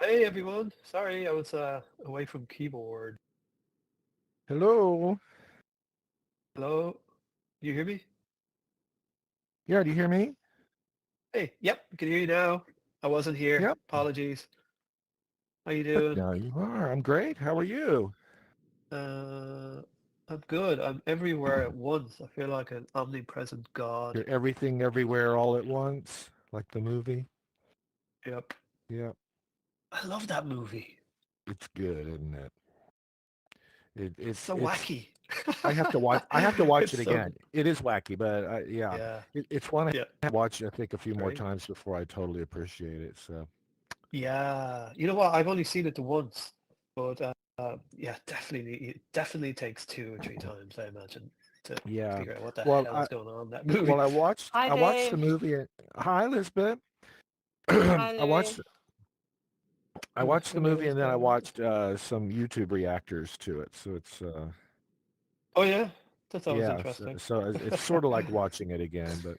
Hey everyone. Sorry, I was away from keyboard. Hello. Hello? You hear me? Yeah, do you hear me? Hey, yep, I can hear you now. I wasn't here. Yep. Apologies. How you But doing? now you are. I'm great. How are you? Uh, I'm good. I'm everywhere at once. I feel like an omnipresent God. You're everything everywhere all at once, like the movie. Yep. Yeah, I love that movie. it's good, isn't it? It It's it's so it's wacky. I have to watch it It's so again. It is wacky, but yeah, yeah. it's one I Yeah, have to watch I think a few more great. times before I totally appreciate it. So, Yeah. You know what? I've only seen it the once, but yeah, definitely takes two or three times, I imagine, to yeah. figure out what the Well, hell I is going on in that well movie. Hi, I watched the Dave. movie Hi Elizabeth. Hi, I Louis. watched I watched the Hello, movie and then I Scarlett. watched some YouTube reactors to it. So it's Oh yeah, that's always yeah, interesting. so it's sort of like watching it again, but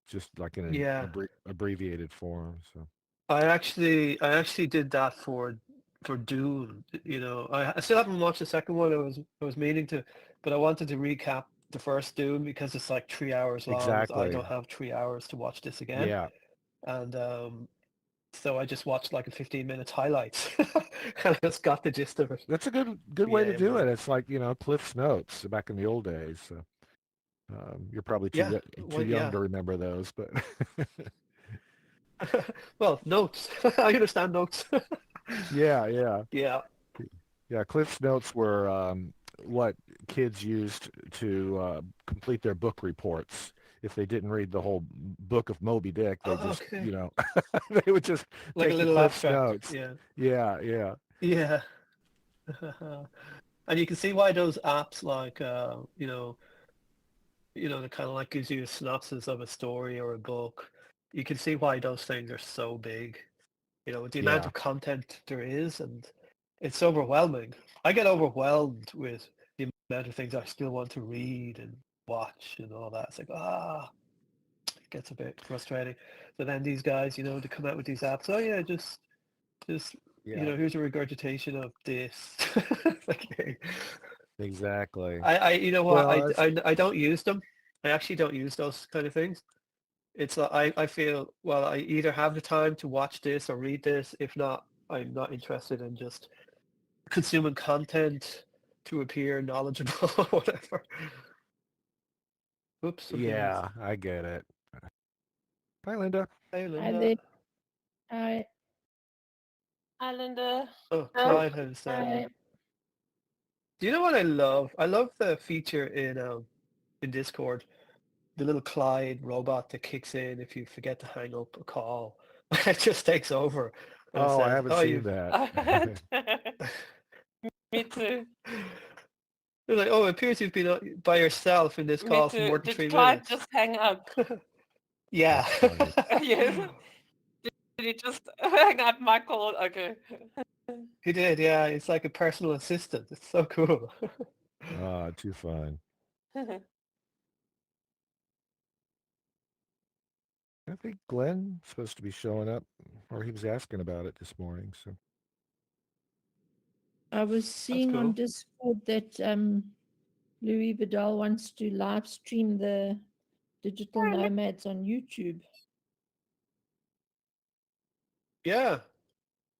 just like in an Yeah, abbreviated form. So I actually did that for Dune. I still haven't watched the second one. I was meaning to, but I wanted to recap the first Dune because it's like 3 hours long. I exactly, don't have 3 hours to watch this again, yeah, and so I just watched like a 15 minutes highlights, and I just got the gist of it. that's a good Yeah, way to do it. It's like Cliff's Notes back in the old days. So you're probably yeah, too well, young yeah. to remember those, but Well, notes. I understand notes. yeah, yeah, Yeah. yeah. Cliff's Notes were what kids used to complete their book reports. If they didn't read the whole book of Moby Dick, they Oh, just, okay. they would just Like a take the little Cliff's abstract. Notes. Yeah. Yeah, yeah, Yeah. And you can see why those apps like that kind of like gives you a synopsis of a story or a book. You can see why those things are so big. With the amount yeah. of content there is, and it's overwhelming. I get overwhelmed with the amount of things I still want to read and watch and all that. It's like, it gets a bit frustrating. So then these guys, they come out with these apps. Oh yeah, just Yeah, here's a regurgitation of this. Like, hey, exactly. you know what? Well, it's, I don't use them. I actually don't use those kind of things. It's like I feel, well, I either have the time to watch this or read this. If not, I'm not interested in just consuming content to appear knowledgeable or whatever. Oops, something is. yeah, I get it. Hi, Linda. Hey, Hi Linda. there. Hi. Hi, Linda. Oh, Oh, Clyde has. hi. Do you know what I love? I love the feature in Discord, the little Clyde robot that kicks in if you forget to hang up a call. It just takes over and it Oh, I says, haven't "Oh, seen you've." that. Me too. They're like, "Oh, it appears you've been by yourself in this Me call for more too. than Did three Clyde minutes." just hang up? Yeah. That's funny. Yes. Did he just hang up my call? Okay. He did, yeah. It's like a personal assistant. It's so cool. Too fun. I think Glenn's supposed to be showing up, or he was asking about it this morning. So, I was That's seeing on cool. Discord that Louis Vidal wants to live stream the Digital Nomads on YouTube. Yeah.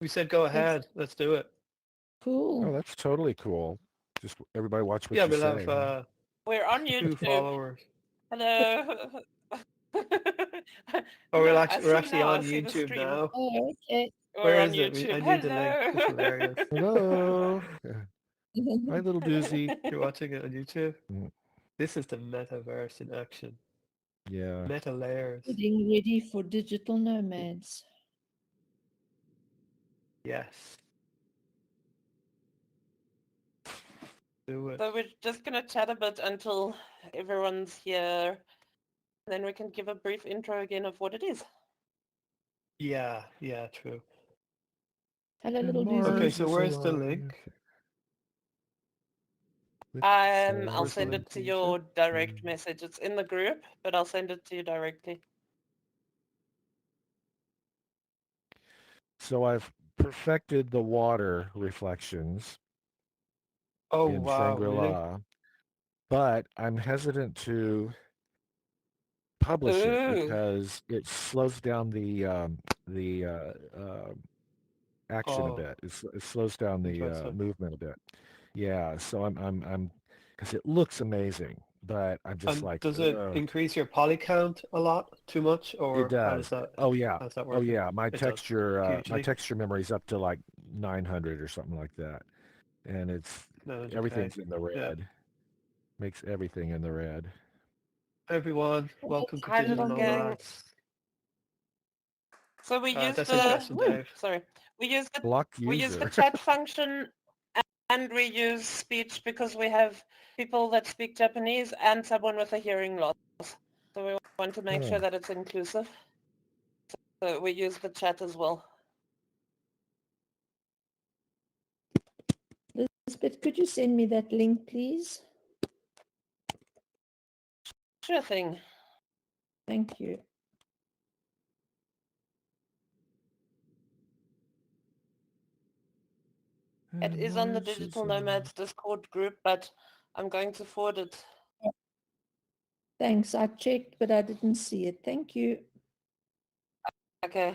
We said go That's ahead. Let's do it. oh, cool. that's totally cool. Just everybody watch Yeah, what you we'll have say, huh? We're on 2 YouTube. followers. Hello. Oh, No, I we're see actually now. I on see the YouTube stream. now. Oh, okay. We're Where on is it? YouTube. I need the link. Hello. It's hilarious. Hello. Yeah. Hi, little doozy. You're watching it on YouTube? Mm, This is the metaverse in action. yeah. Meta layers. Getting ready for digital nomads. Yes. Do it. So we're just gonna chat a bit until everyone's here. Then we can give a brief intro again of what it is. Yeah, true. Hello, And little Okay, doozy. Mars so is where's the alive. link? Let's I'll Where's the send link it to to YouTube? your direct message. It's in the group, but I'll send it to you directly. So I've perfected the water reflections Oh in wow, really? Shangri-La, but I'm hesitant to publish it Ooh. because it slows down the action a Oh, bit. It slows down the interesting. movement a bit. Yeah, so I'm because it looks amazing, but I'm just And like, does it increase your poly count a lot, too much, it or does. how's that Oh working? yeah. It does, My hugely. texture memory's up to like 900 or something like that, and it's 900K. everything's in the Yeah. red. Makes everything in the red. Everyone, welcome to Hi, Digital little gang. Nomads. So we use That's the interesting, Dave. sorry. We use Block the user. chat function and we use speech because we have people that speak Japanese and someone with a hearing loss. So we want to make sure Huh. that it's inclusive. So we use the chat as well. Lisbeth, could you send me that link, please? Sure thing. Thank you. It And is on the Mars is Digital Nomads Discord group, but I'm going to forward it. Thanks. I checked, but I didn't see it. Thank you. Okay.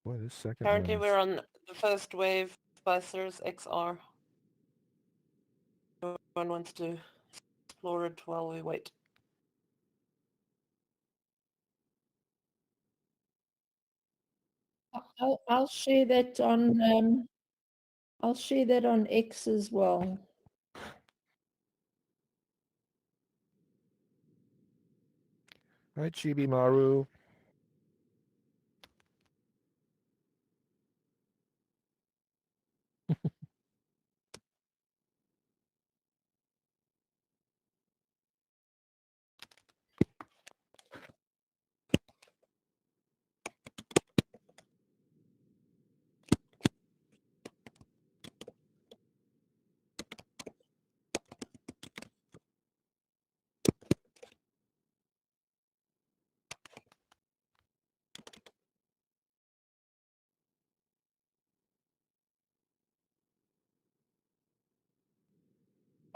boy, this second Currently one we're is on the first wave by Cirrus XR. Everyone wants to explore it while we wait. I'll share that on I'll share that on X as well. right, Chibi Maru.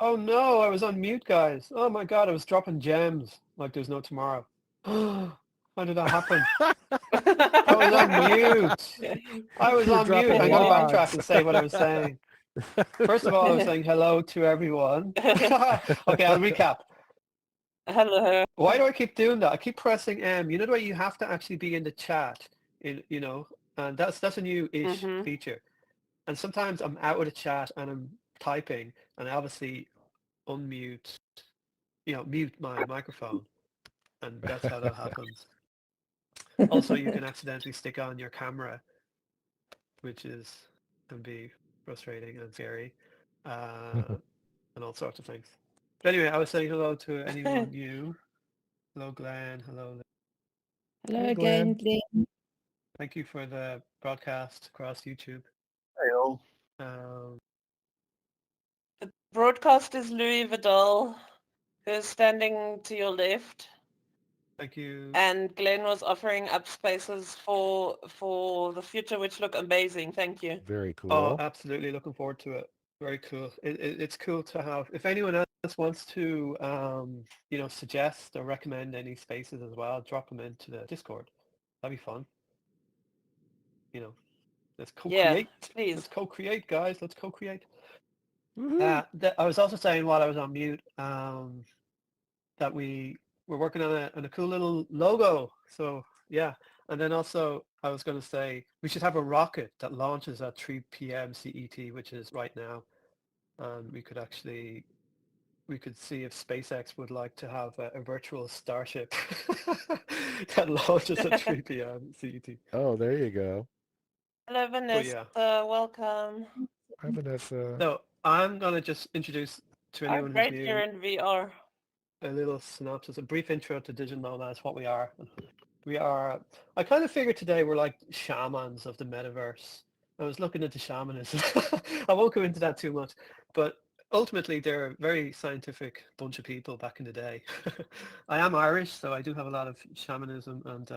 Oh no, I was on mute, guys. Oh my God, I was dropping gems like there's no tomorrow. How did that happen? I was on mute. I was You were on mute. dropping I'm going to backtrack wads. and say what I was saying. First of all, I was saying hello to everyone. Okay, I'll recap. Hello. Why do I keep doing that? I keep pressing M. You know the way you have to actually be in the chat, and that's a new-ish Mm-hmm. feature. And sometimes I'm out of the chat and I'm typing, and I obviously unmute, mute my microphone, and that's how that happens. Also, you can accidentally stick on your camera, which can be frustrating and scary, and all sorts of things. But anyway, I was saying hello to anyone new. Hello, Glenn. Hello. Hello Hey, again, Glenn. Glenn. Thank you for the broadcast across YouTube. Hello. Um, The broadcast is Louis Vidal, who's standing to your left, Thank you. and Glenn was offering up spaces for the future, which look amazing. Thank you. Very Oh, cool. absolutely looking forward to it. Very cool. It's cool to have. If anyone else wants to, suggest or recommend any spaces as well, drop them into the Discord. That'd be fun. Let's Yeah, co-create. please. Let's co-create, guys. Let's co-create. Woohoo. I was also saying while I was on mute that we're working on a cool little logo. So yeah, and then also I was going to say we should have a rocket that launches at 3 p.m. CET, which is right now, and we could see if SpaceX would like to have a virtual starship that launches at 3 p.m. CET. Oh, there you go. Hello, But Vanessa. yeah, Welcome. Hi, Vanessa. so I'm going to just introduce to Oh, anyone who's great, you're new in VR. a little synopsis, a brief intro to Digital Nomads, what we are. We are, I kind of figured today we're like shamans of the metaverse. I was looking into shamanism. I won't go into that too much, but ultimately they're a very scientific bunch of people back in the day. I am Irish, so I do have a lot of shamanism and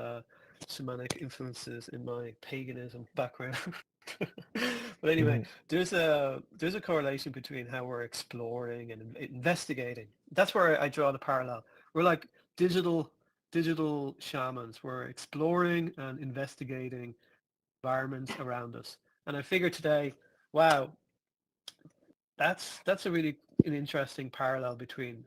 shamanic influences in my paganism background. But anyway, there's a correlation between how we're exploring and investigating. That's where I draw the parallel. We're like digital shamans. We're exploring and investigating environments around us. And I figured today, wow, that's a really an interesting parallel between,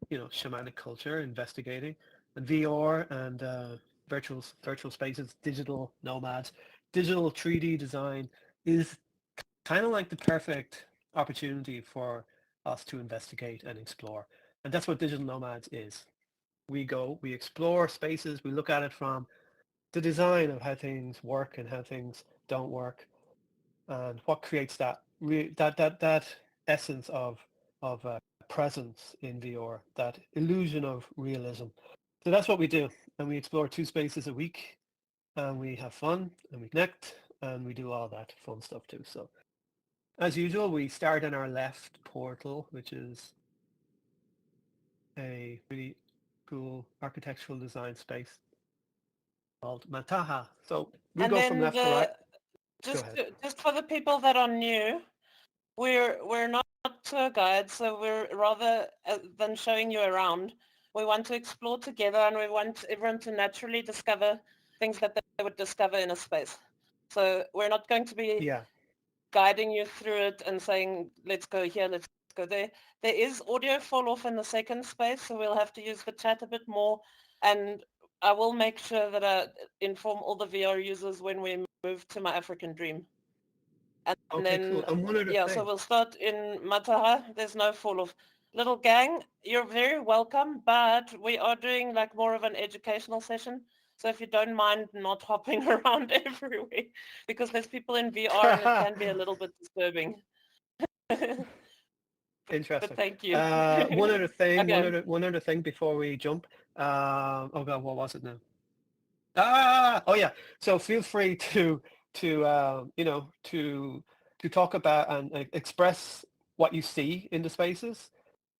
you know, shamanic culture, investigating, and VR and virtual spaces, digital nomads, digital 3D design is kind of like the perfect opportunity for us to investigate and explore. And that's what digital nomads is. We go, we explore spaces, we look at it from the design of how things work and how things don't work, and what creates that that essence of presence in VR, that illusion of realism. So that's what we do, and we explore 2 spaces a week, and we have fun, and we connect, and we do all that fun stuff too. So as usual, we start in our left portal, which is a really cool architectural design space called Mataha. So we And go from then left to right. Go just ahead. just for the people that are new, we're not tour guides, so we're rather than showing you around, we want to explore together, and we want everyone to naturally discover things that they would discover in a space. So we're not going to be Yeah. guiding you through it and saying, let's go here, let's go there. There is audio fall off in the second space, so we'll have to use the chat a bit more. And I will make sure that I inform all the VR users when we move to my African dream. And Okay, then, cool. And one other yeah, thing. so we'll start in Mataha. There's no fall off. Little gang, you're very welcome, but we are doing like more of an educational session. So if you don't mind not hopping around everywhere, because there's people in VR and it can be a little bit disturbing. Interesting. But thank you. One other thing, Okay. one other thing before we jump. Oh God, what was it now? Oh yeah. So feel free to you know, to talk about and express what you see in the spaces.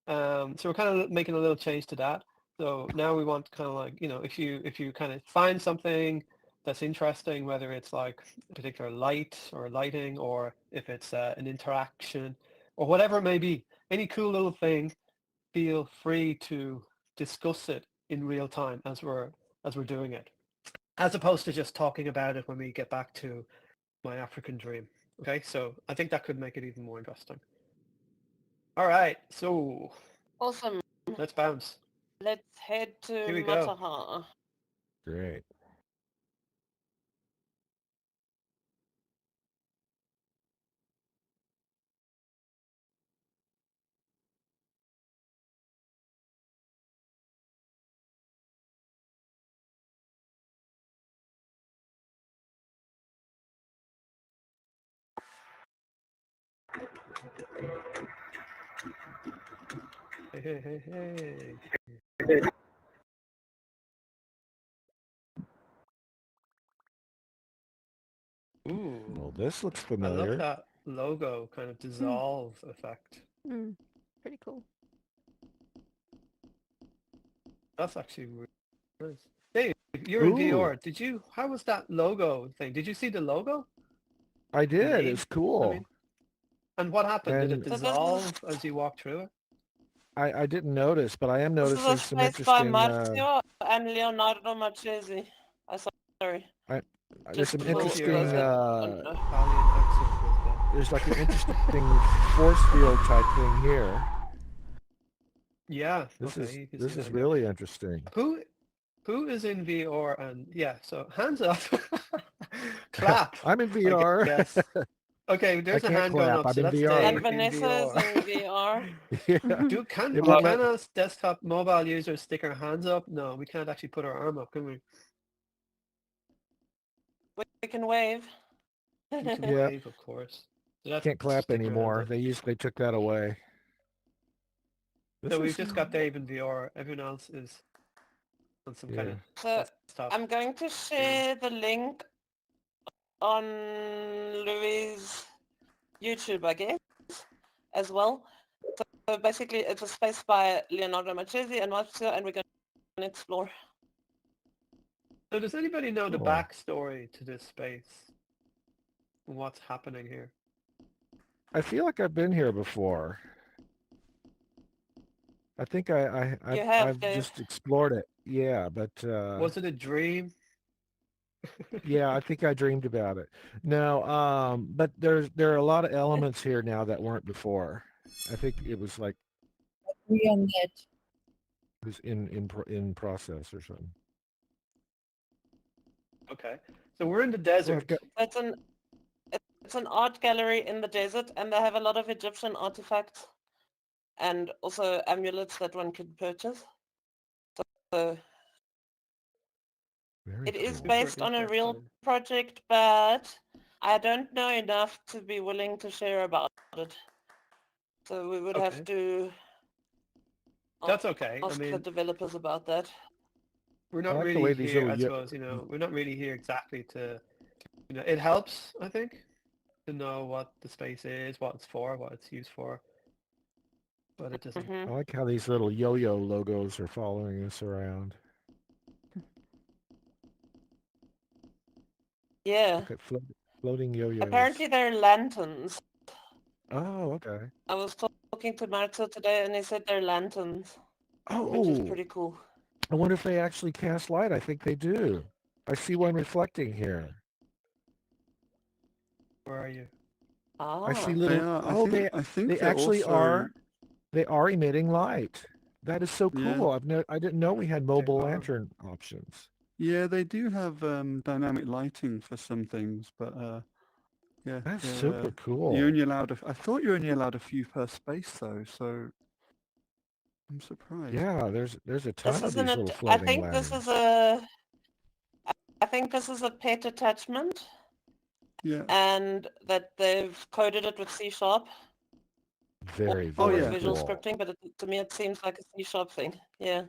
So we're kind of making a little change to that. So now we want kind of like, you know, if you kind of find something that's interesting, whether it's like a particular light or lighting, or if it's an interaction or whatever it may be, any cool little thing, feel free to discuss it in real time as we're doing it, as opposed to just talking about it when we get back to my African dream. Okay, so I think that could make it even more interesting. All right, so Awesome. let's bounce. Let's head to Here we go. Mataha. Great. Hey. Ooh, Well, this looks I love familiar. that logo kind of dissolve effect. Pretty cool. That's actually really nice. Dave, you're in Ooh, VR. How was that logo thing? Did you see the logo? I The did. name? It's I cool. mean, and what happened? Did it And So this is dissolve as you walked through it? I didn't notice, but I am this is a noticing some space by interesting Marzio and Leonardo Marchesi. Sorry. I, there's Just some I wonder for if your interesting those that don't know. Italian accent was there. there's like an interesting force field type thing here. Yeah, This okay, you can see this that is here. really interesting. Who is in VR? And yeah, so hands up. Clap, I'm in I VR. guess. Okay, I there's a can't hand going clap. up, I'm so in that's VR. And Dave in Vanessa is VR. in VR. Yeah. Can It won't let. us desktop mobile users stick our hands up? No, we can't actually put our arm up, can we? We can wave. We can Yeah. wave, of course. So that's Can't clap stick your hands anymore. up. They took that away. This So we've is just got Dave in VR. Everyone else is on some kind yeah. of So desktop. I'm going to share the link on Louis' YouTube, I guess, as well. So basically it's a space by Leonardo Marchesi and Marzio, and we're going to explore. So does anybody know the Cool. backstory to this space? And what's happening here? I feel like I've been here before. I think You have, I've Dave. just explored it. Yeah, but Was it a dream? yeah, I think I dreamed about it. No, but there are a lot of elements here now that weren't before. I think it was like Agree on that. it was in process or something. Okay. So we're in the So I've desert. got It's an art gallery in the desert, and they have a lot of Egyptian artifacts and also amulets that one could purchase. So very it is cool. based on a real interesting. project, but I don't know enough to be willing to share about it. So we would have to That's okay. I ask the mean, developers about that. we're I not like the really way these here, little I suppose, we're not really here exactly to, it helps, I think, to know what the space is, what it's for, what it's used for, but it doesn't. Mhm. I like how these little yo-yo logos are following us around. Yeah. Look at floating yo-yos. Apparently they're lanterns. Oh, okay. I was talking to Marta today and he said they're lanterns, which is Oh, pretty cool. I wonder if they actually cast light. I think they do. I see one reflecting here. Where are you? I see Ah. little. They are. Oh, I think they they're actually also, are. They are emitting light. That is so Yeah. cool. I didn't know we had mobile are. lantern options. Yeah, they do have dynamic lighting for some things, but yeah, That's they're, super cool. you're only allowed I thought you're only allowed a few per space though, so I'm surprised. Yeah, there's a ton This of isn't these it. little I floating think lanterns. this is a pet attachment Yeah. and that they've coded it with C#. Very, Oh, Or with very yeah. visual cool. scripting, but to me it seems like a C# thing. Yeah.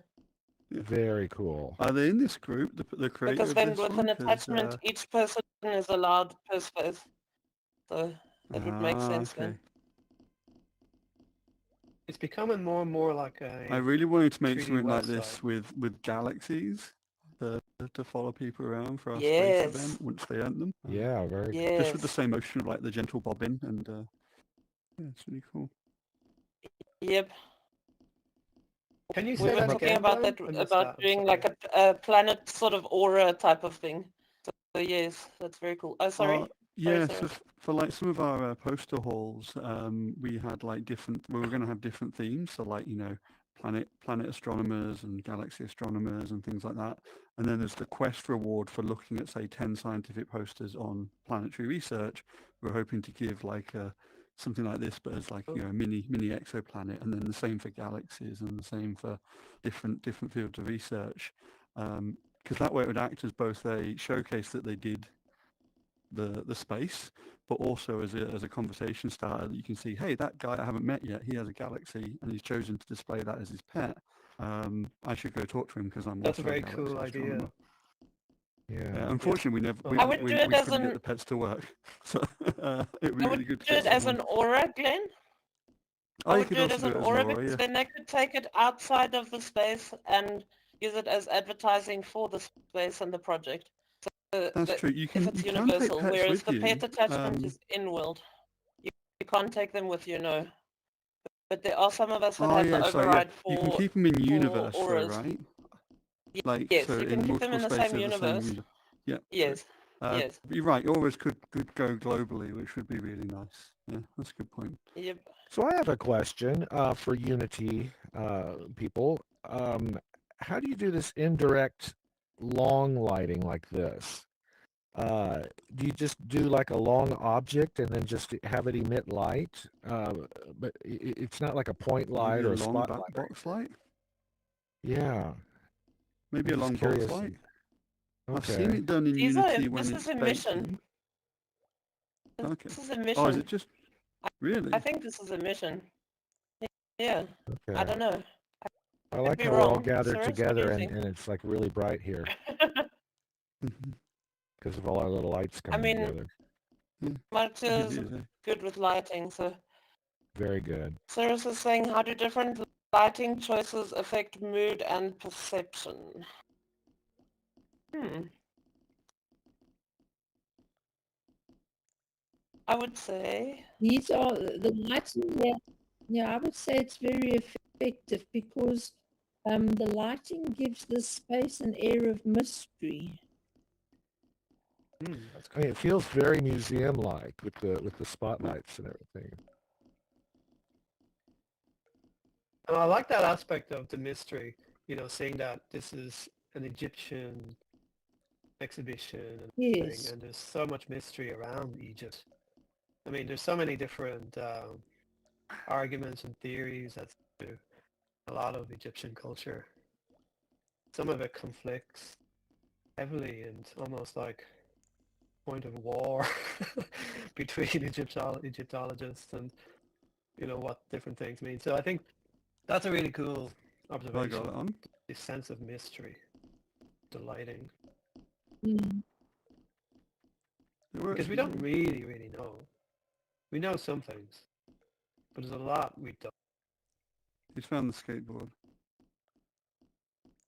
Very cool. Are they in this group, the creator Because of then this with one? an attachment, each person is allowed per space. So that would make sense okay. then. It's becoming more and more like I a really wanted to make 3D something like website. this with galaxies to follow people around for our space Yes. event once they earn them. Yeah, very. Just with the Yes. same motion of like the gentle bobbin, and yeah, it's really cool. Yep. Can you We say were that talking again, about Brian? that, I missed about that, I'm doing like sorry. a planet sort of aura type of thing. So yes, that's very cool. Oh, sorry. Yeah, sorry. so for like some of our poster halls, we had like we were going to have different themes, so like, planet astronomers and galaxy astronomers and things like that. And then there's the quest reward for looking at, say, 10 scientific posters on planetary research. We're hoping to give like something like this, but as like, a mini exoplanet, and then the same for galaxies and the same for different fields of research. Because that way it would act as both a showcase that they did the space, but also as a conversation starter that you can see, hey, that guy I haven't met yet, he has a galaxy and he's chosen to display that as his pet. I should go talk to him because I'm That's a also very galaxy cool idea. astronomer. Yeah. Unfortunately, I would do it we as couldn't get an- the pets to work, so it would be I really would good to do get it as someone. an aura, Glenn. Oh, I you would could do it also as do an it as an aura aura, because yeah. then they could take it outside of the space and use it as advertising for the space and the project. So That's true. You if can it's take universal, pets whereas with the you. pet attachment is in-world. You can't take them with you, no. But there are some of us that have the override You can for keep them in universe, though, auras. right? Like, Yes, so you in can keep them multiple in the spaces same of the same universe. universe. Yeah. Yes, yes. But you're right. Auras could go globally, which would be really nice. Yeah, that's a good point. Yep. So I have a question for Unity people. How do you do this indirect long lighting like this? Do you just do like a long object and then just have it emit light? But it's not like a point light Maybe or a a long spotlight. box light. Yeah. Maybe I'm a just long curious. box light. Okay. I've seen it done in These are, Unity when this it's is baked emission. in. Okay. This is emission. Oh, is it just really? I think this is emission. Yeah. Okay. I don't know. I like be how we're all wrong. gathered Cyrus, what do together you and, think? and it's like really bright here Mhm. because of all our little lights I coming mean, together. Marta's It is, eh? good with lighting, so Very good. Cyrus is saying, how do different lighting choices affect mood and perception? I would say. These are the lighting here. Yeah, I would say it's very effective because the lighting gives the space an air of mystery. That's I mean, it feels very museum-like with the spotlights and everything. And I like that aspect of the mystery, seeing that this is an Egyptian exhibition and everything, Yes. and there's so much mystery around Egypt. I mean, there's so many different arguments and theories as to a lot of Egyptian culture. Some of it conflicts heavily and almost like point of war between Egyptologists and what different things mean. So I think that's a really cool I observation. got it on. This sense of mystery, delighting, Mm. It works because we don't really know. We know some things, but there's a lot we don't. He's found the skateboard.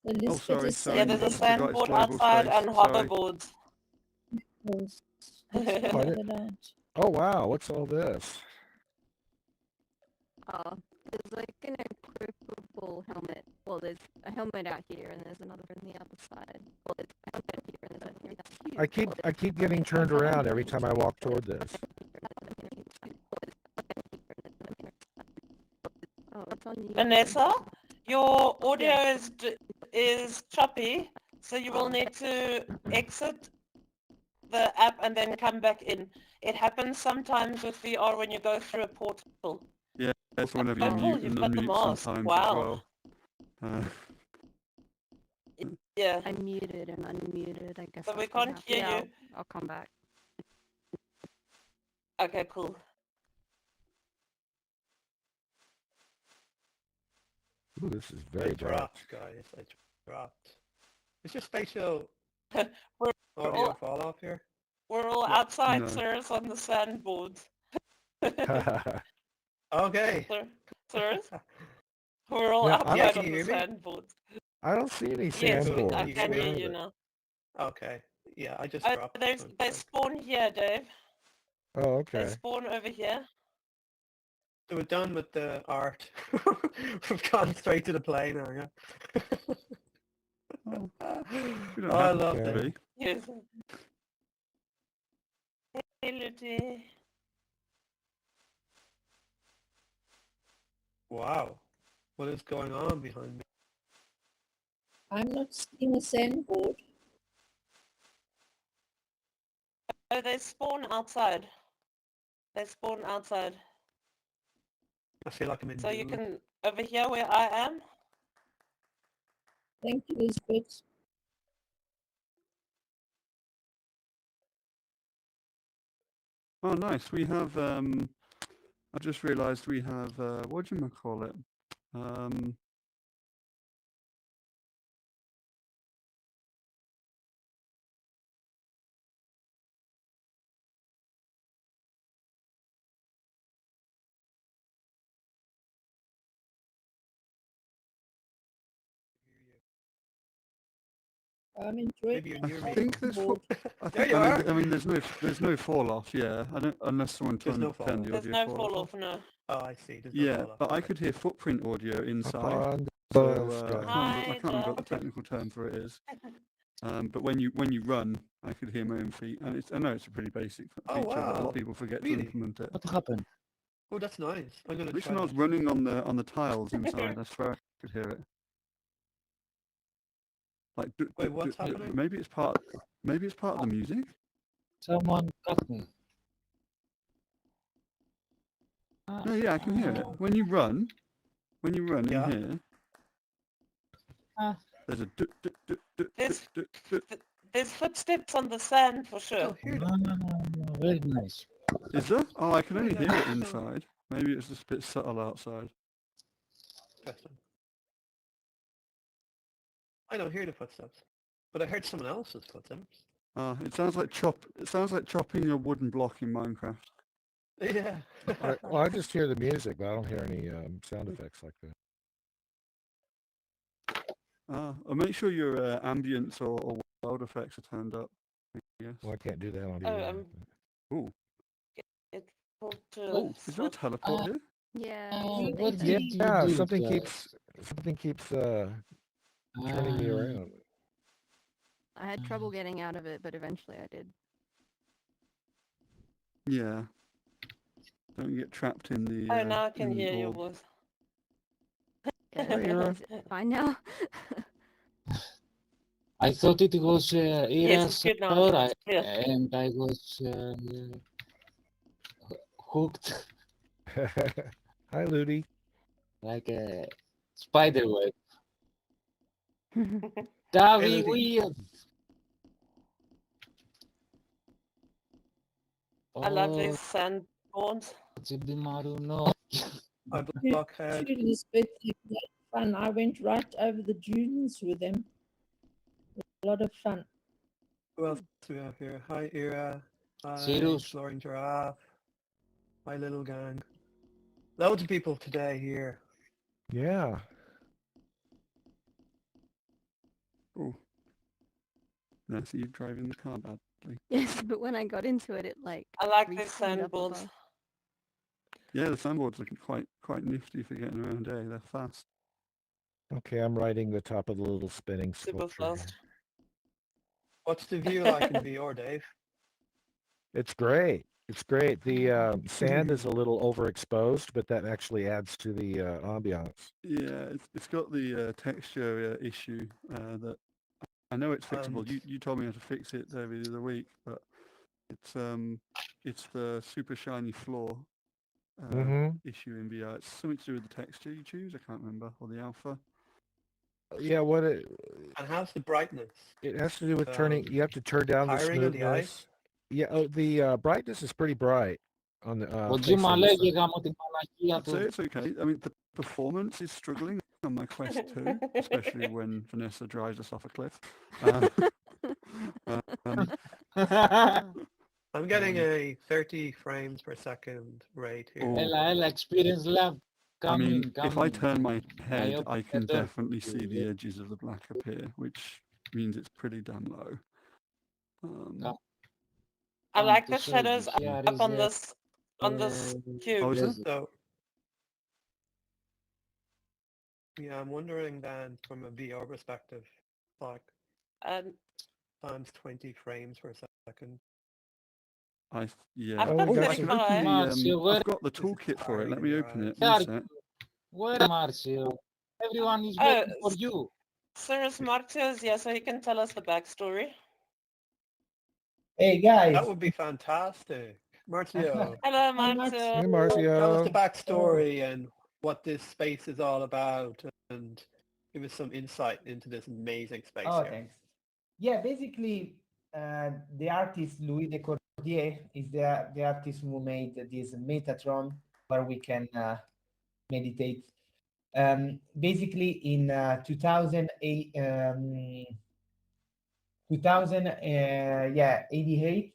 Elizabeth sorry, is sorry. Yeah, saying there's a I forgot it's sandboard global outside space. and Sorry. hoverboards. let's check Pardon? that out. Oh wow, what's all this? There's like an equipable helmet. Well, there's a helmet out here, and there's another on the other side. Well, there's a helmet here, and there's another here. That's huge. I keep getting turned around every time I walk toward this. Oh, it's on YouTube. Vanessa, your audio is choppy, so you will need to exit the app and then come back in. It happens sometimes with VR when you go through a portal. Yeah, that's whenever you Oh, mute you've and got the unmute mask. sometimes Wow. as well. Yeah. I muted and unmuted. I guess. So we that's what can't happened. hear Yeah, you. I'll come back. Okay, cool. Ooh, this is They very dark. dropped, guys. They dropped. Is your spatial We're audio all- fall off here? We're all Yeah. outside, No. sirs, on the sandboard. Okay. Sirs? We're all Yeah, outside Yeah, on can the you hear me? sandboard. I don't see any Yes, Cool. I sandboards. You can hear hear me? you now. Okay. Yeah, I just Oh, dropped. they one sec. spawn here, Dave. Oh, They okay. spawn over here. So we're done with the art. We've gone straight to the play now, yeah. Oh, we Oh, don't I have love to that. be. Yes. Hey, Lucy. Wow. What is going on behind me? I'm not seeing a sandboard. Oh, they spawn outside. They spawn outside. I feel like I'm in So you Dune. can, over here where I am, Thank you, Elizabeth. Oh, nice. We have. I just realised we have. What do you call it? I'm enjoying Maybe you're I near me. think there's. board. I There think. you are. I mean, there's no fall off. Yeah. I don't unless someone There's no turned the fall-off. there's audio no fall fall off. off, no. Oh, I see. There's no Yeah, fall off. but I Okay. could hear footprint audio Up inside. on So the I sky. can't remember what the Okay. technical term for it is. But when you run, I could hear my own feet, and I know it's a pretty basic Oh, feature, but a lot wow. of people forget Really? to implement it. What happened? Oh, that's nice. I'm gonna At least try when I was that. running on the tiles inside, I swear I could hear it. Like, Wait, what's happening? maybe it's part of the music. Someone got me. No, yeah, I can hear it. When you run Yeah. in here, Ah. there's a There's- There's footsteps on the sand for I sure. don't hear No, that. no, no, no, very nice. Is there? Oh, I can only Yeah, hear it so- inside. Maybe it's just a bit subtle outside. Interesting. I don't hear the footsteps, but I heard someone else's footsteps. It sounds like chopping a wooden block in Minecraft. Yeah. I just hear the music, but I don't hear any sound effects like that. Or make sure your ambience or world effects are turned up. Yes. Well, I can't do that on Oh, either. Oh, It pulled to oh, is there a slot. teleport here? Yeah. What something did Yeah, you yeah. do, Something guys? keeps turning me around. I had trouble getting out of it, but eventually I did. Yeah. Don't get trapped in the. Oh, now I can in the hear your orb. voice. Yeah, Hi, Ira. is it fine now? I thought it was Yes, Ira's it's good now. server, It's clear. and I was hooked Hi, Ludi. like a spider web. Hey, Davi Ludi. weird. I love Oh, these sandboards. Maru, no. I blockhead. Julius birthday was fun. I went right over the dunes with them. A lot of fun. Who else do we have here? Hi, Ira. Hi, Serious. Exploring Giraffe. My little gang. Loads of people today here. Yeah. Oh. No, so you're driving the car badly. Yes, but when I got into it, it like I like these respeed up sandboards. above. Yeah, the sandboards are quite nifty for getting around. They're fast. Okay, I'm riding the top of the little spinning Super sculpture fast. here. What's the view like in VR, Dave? It's great. It's great. The sand is a little overexposed, but that actually adds to the ambiance. Yeah, it's got the texture issue that I know it's fixable. You told me how to fix it, David, the other week, but it's the super shiny floor issue in VR. It's something to do with the texture you choose. I can't remember, or the alpha. Yeah, And how's the brightness? it has to do with turning. You have to turn down the Tiring on the eyes? smoothness. Yeah, the brightness is pretty bright on the Ότι face μα of the λέγε sun. γάμο την μαλακία I'd say του. it's okay. I mean, the performance is struggling on my Quest 2, especially when Vanessa drives us off a cliff. I'm getting a 30 frames per second rate here. Oh. Έλα, experience lab. I mean, Coming, if I coming. turn my I head, hope I can better. definitely see the edges of the black appear, which means it's pretty damn low. I Come like to the show shadows you. Here up is on the, this cube. Oh, is desert. it? So, yeah, I'm wondering then from a VR perspective, like And times 20 frames per second. Yeah. I've Oh, got we got I can some. open the. Marcio, where, I've got the This is toolkit for it. tiring Let in me your open eyes. it. One sec. where Marcio? Everyone is waiting for you. Cyrus Martius, yeah, so he can tell us the backstory. Hey guys, That would be fantastic. Marcio, Hello, Marcio. Martius. Hey, tell us the Marcio. backstory and what this space is all about and give us some insight into this amazing space oh here. thanks. Yeah, basically, the artist Louis de Cordier is the artist who made this Metatron where we can meditate. Basically, in 2008, 88,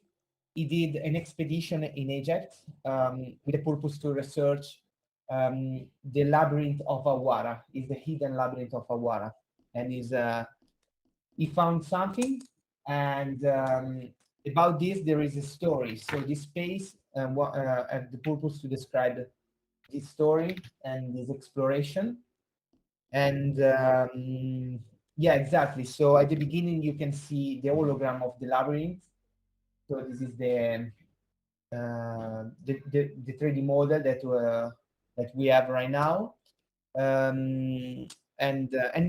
he did an expedition in Egypt with the purpose to research the labyrinth of Awara, is the hidden labyrinth of Awara, and he found something, and about this there is a story. So this space had the purpose to describe this story and this exploration, and yeah, exactly. So at the beginning you can see the hologram of the labyrinth. So this is the 3D model that we have right now, and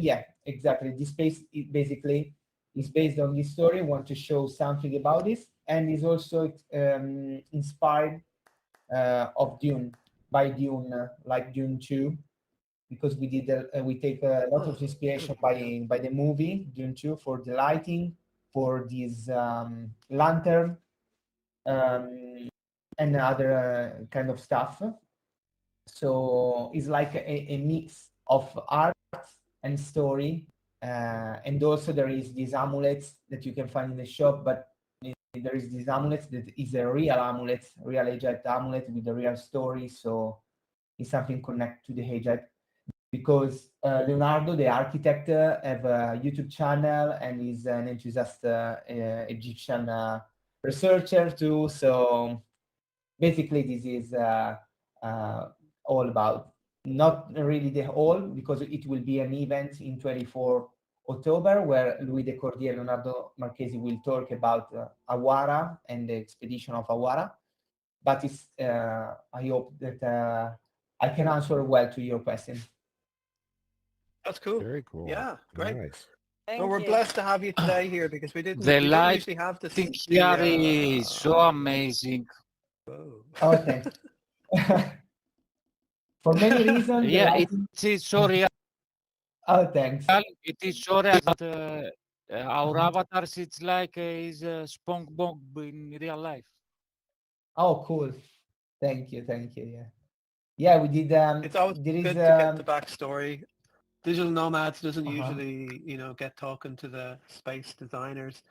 yeah, exactly. This space basically is based on this story. Want to show something about this, and is also inspired of Dune by Dune, like Dune 2, because we take a lot of inspiration by the movie Dune 2 for the lighting, for this lantern, and other kind of stuff. So it's like a mix of art and story, and also there is these amulets that you can find in the shop, but there is this amulet that is a real amulet, real Agite amulet with a real story, so it's something connected to the Agite. because Leonardo, the architect, have a YouTube channel and is an enthusiast Egyptian researcher too. So basically, this is all about, not really the whole, because it will be an event in 24 October where Louis de Cordier and Leonardo Marchesi will talk about Awara and the expedition of Awara. But it's, I hope that I can answer well to your question. That's cool. Very cool. Yeah, great. Nice. Thank Well, we're you. blessed to have you today here because we didn't The usually have this. lighting here is so amazing. Whoa. Oh, thanks. For many reasons, the Yeah, lighting. it is so real. Oh, thanks. It is so real that our avatars, it's like is SpongeBob in real life. Oh, cool. Thank you. Yeah. Yeah, we did. It's always There is good to get the backstory. Digital Nomads doesn't Uh-huh. usually, get talking to the space designers,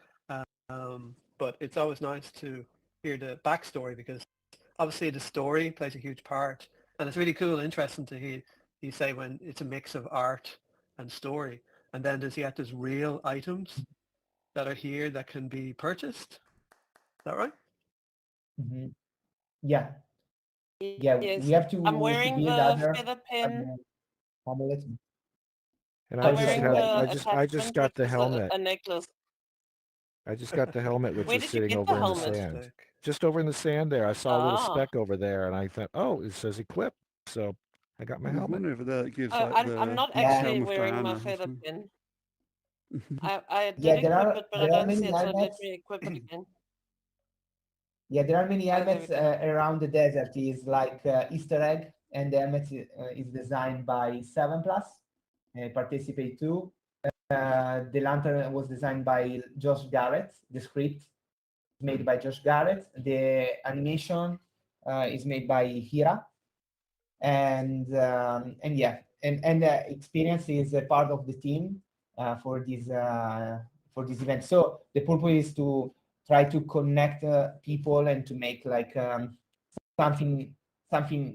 but it's always nice to hear the backstory because obviously the story plays a huge part, and it's really cool and interesting to hear you say when it's a mix of art and story, and then there's real items that are here that can be purchased. Is that right? Mhm. Yeah. Yeah, Yes. we have to I'm wearing build the other feather pen. amulets. And Oh, I'm I just wearing sorry. have, the I just attachment, got which the is helmet. a necklace. I just got the helmet, which Where is did you sitting get the over in the helmet? sand. Fantastic. Just over in the sand there. I saw a little Ah. speck over there, and I thought, oh, it says equip. So I got my There's helmet. one over there that gives Oh, like I'm not Yeah. actually helm of wearing my Diana or feather something. pen. I Yeah, did equip it, but I there are don't see many it, so let helmets. me equip it again. Yeah, there are many Oh, there we helmets go. around the desert. Is like Easter egg, and the helmet is designed by 7 Plus. Participate too. The lantern was designed by Josh Garrett. The script made by Josh Garrett. The animation is made by Hira, and yeah, and experience is a part of the team for this event. So the purpose is to try to connect people and to make like something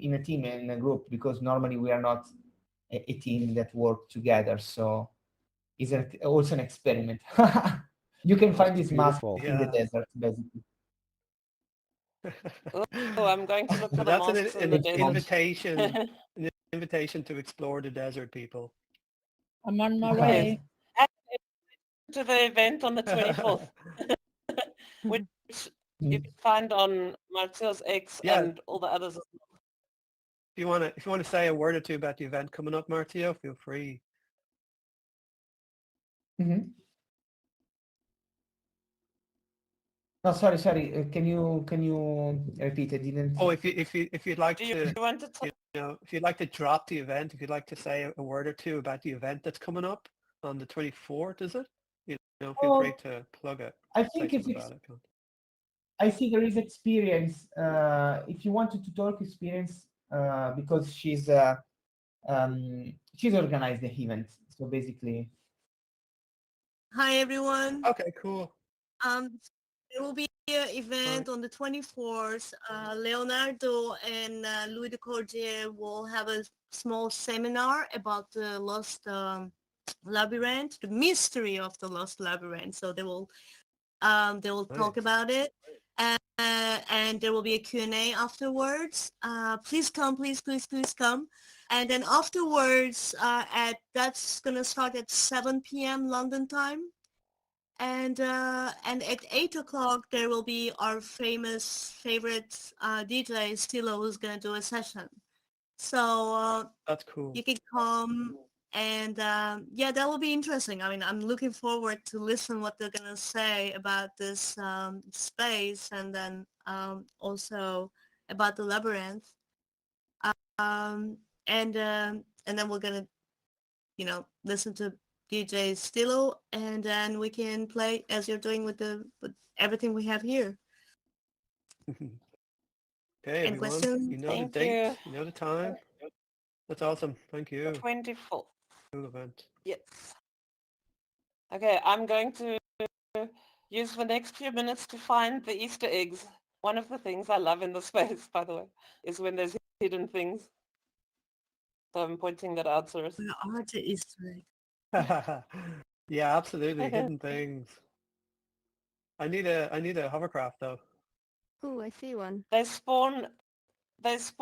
in a team, in a group, because normally we are not a team that work together. So it's also an experiment. You can find this mask Beautiful. in the Yeah. desert, basically. Oh, I'm going to look for So the that's masks in the desert. an invitation to explore the desert, people. I'm on my Yes. way. And to the event on the 24th, which you can find on Marcio's X Yeah. and all the others. If you want to say a word or two about the event coming up, Martio, feel free. Mhm. No, sorry. Can you repeat? I didn't. Oh, if you'd like Do you to, want to talk? if you'd like to drop the event, if you'd like to say a word or two about the event that's coming up on the 24th, is it? Feel free to plug it. I Say think if something it's, about it. I see there is experience. If you wanted to talk experience, because she's organized the event. So basically, Hi everyone. Okay, cool. There will be an event on the 24th. Leonardo and Louis de Cordier will have a small seminar about the lost labyrinth, the mystery of the lost labyrinth. So they will talk Nice. about it. And there will be a Q&A afterwards. Please come, please come. And then afterwards, that's gonna start at 7 p.m. London time. And at 8 o'clock there will be our favorite DJ Stilo, who's gonna do a session. So That's cool. you can come, and yeah, that will be interesting. I mean, I'm looking forward to listen what they're gonna say about this space, and then also about the labyrinth. And then we're gonna, listen to DJ Stilo, and then we can play as you're doing with everything we have here. Okay, Any everyone. questions? You know Thank the date. you. You know the time. That's awesome. Thank you. 24th. Cool event. Yes. Okay, I'm going to use the next few minutes to find the Easter eggs. One of the things I love in the space, by the way, is when there's hidden things. So I'm pointing that out, Cyrus. Where are the Easter eggs? Yeah, absolutely. Hidden things. I need a hovercraft though. Ooh, I see one. They spawn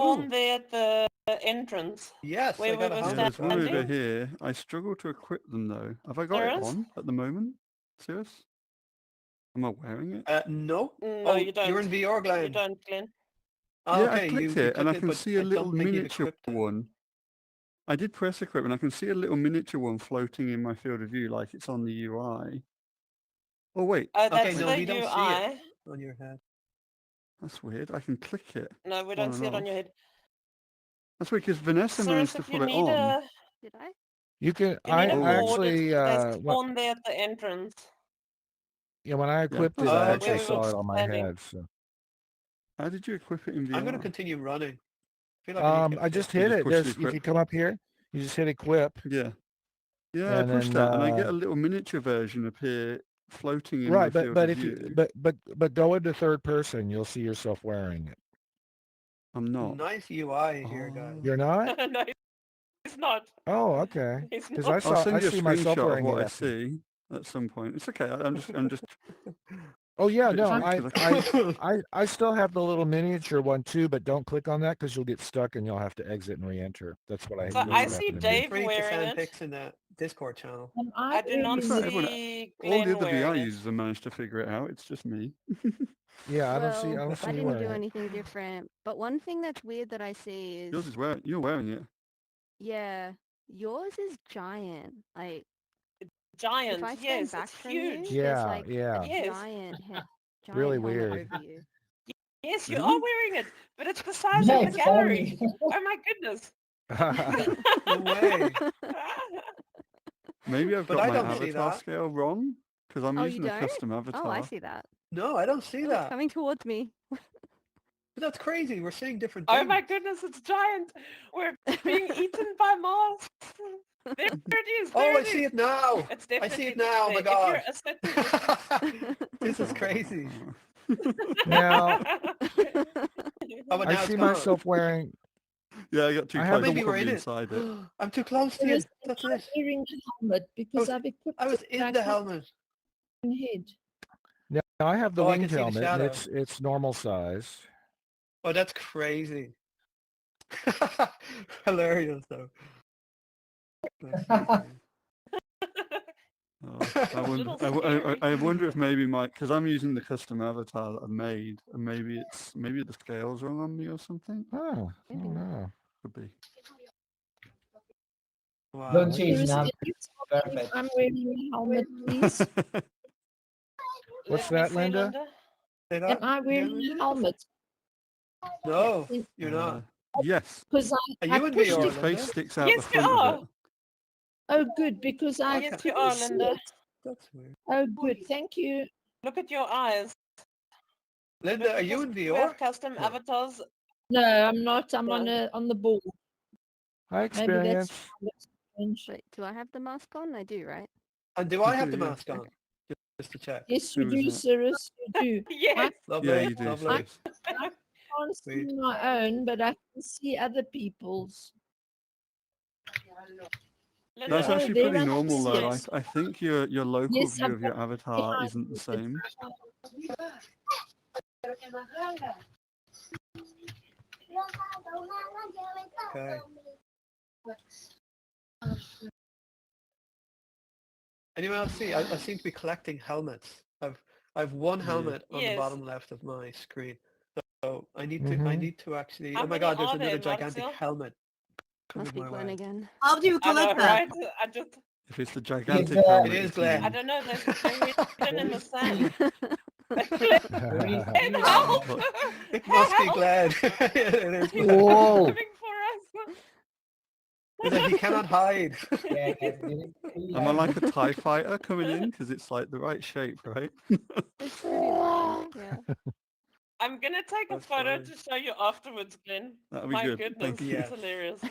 Ooh. there at the entrance. Yes, Where I got we a were Yeah, there's one hovercraft. over standing. here. I struggle to equip them though. Have I got it Cyrus? on at the moment? Serious? Am I wearing it? No. No, Oh, you don't. You're in VR, Glenn. You don't, Glenn. Oh, Yeah, okay, I clicked you it and I clicked can but see a I little don't think you've miniature equipped it. one. I did press equip and I can see a little miniature one floating in my field of view like it's on the UI. Oh wait, Oh, Okay, that's no, the we don't see UI. it on your head. that's weird. I can click it. No, we On don't and see it on off. your head. That's weird because Vanessa Cyrus, managed to if you put it need on. a Did I? You can. you need a Oh. I board, actually. they spawn there at the entrance. When I equipped it, that's I Oh, actually okay. Where we saw were it on my standing. head. So. How did you equip it in VR? I'm going to continue running. I feel like I need to get I fit. just You hit just it. push the There's if equip. you come up here, you just hit equip, Yeah. Yeah, I and pushed then that and I get a little miniature version appear floating in my right. But field but of if you view. but go into third person, you'll see yourself wearing it. I'm not. Nice UI here, guys. You're not? No, he's not. Oh, okay. He's Because not. I'll send I you a see myself screenshot of wearing what it. I After. see at some point. It's okay. I'm just. Oh yeah, It's no, weird 'cause I still have the little miniature one too, but don't click on that because you'll get stuck and you'll have to exit and re-enter. That's what So that's I what see happened to me. Dave Free to wearing send it. pics in the Discord channel. I do not It's not everyone. see All the Glenn other VR wearing it. users have managed to figure it out. It's just me. Yeah, I don't Well, see I you didn't do wearing it. anything different. But one thing that's weird that I see Yours is, is wearing. You're wearing it. yeah, yours is giant. Like, Giant. if I stand Yes, back it's from huge. you, there's Yeah, like yeah. a Yes. giant Really helmet weird. over you. Yes, you Really? are wearing it, but it's the size Yeah, of the it's gallery. funny. Oh my goodness. No way. Maybe I've But got I my don't see avatar that. scale wrong because I'm Oh, you using a don't? custom avatar. Oh, I see that. No, I don't see Oh, it's that. coming towards me. But that's crazy. We're seeing different Oh things. my goodness, it's giant. We're being eaten by moths. There it is. There Oh, I it see is. it now. It's I definitely see it now. Oh my there. If you're god. a certain distance. This is crazy. Now Oh, but I now it's see gone. myself wearing. Yeah, I got too I close. have Oh, maybe I'm we're in probably it. inside it. I'm too close to you. Yes, That's I'm it. wearing a helmet because I've equipped I was it in like the my helmet. own head. Now I have the Oh, I can winged see the helmet, and shadow. it's normal size. Oh, that's crazy. Hilarious though. That's so funny. Oh, I wonder if maybe because I'm using the custom avatar that I've made, and maybe the scale's wrong on me or something. Oh, I Maybe don't not. know. Could be. Wow. Don't change Cyrus, now. can you tell me if Perfect. I'm wearing a helmet, please? What's Let me that, see, Linda? Say Am that I again, wearing Linda? a helmet? No, you're not. Yes. Because Are I you in pushed Your VR, it. face Linda? sticks out Yes, the you front are. of it. Oh, good, because I Okay. Yes, you couldn't are, see Linda. it. That's weird. Oh, good. Thank you. Look at your eyes. Linda, Look are at you this- in We VR? have custom No. avatars. No, I'm not. I'm No. on the ball. Hi, Maybe that's experience. strange. Wait, do I have the mask on? I do, right? And do You I have do, the yeah. mask on? Just to check. Yes, Who you was do, that? Cyrus. You do. Yes. Lovely. Yeah, you do. Lovely. Sis. I can't see Sweet. my own, but I can see other people's. Linda, That's Yeah. actually there pretty I normal see though. it. I think your local Yes, view I've of your got avatar behind isn't the me. same. Okay. Anyone else see? I seem to be collecting helmets. I've one Yeah. helmet on the Yes. bottom left of my screen. So I need Mhm. to actually. How Oh my many God! There's are another there, gigantic Marcel? helmet Must coming be my Glenn way. again. How do you I know, collect that? right? I just, If it's the It's, gigantic uh, helmet, It is it's Glenn. I me. don't know. They're hidden in the sand. there is Glenn, help! Look. It must be Help! Glenn. It is He's Glenn. Whoa! coming for us. He's like, he cannot hide. yeah, guys, there is three Am I like a helmets. TIE fighter coming in? Because it's like the right shape, right? It's pretty low, yeah. I'm gonna take a That's photo fine. to show you afterwards, Glenn. That'll be My good. goodness, Thank you. Yes. it's hilarious.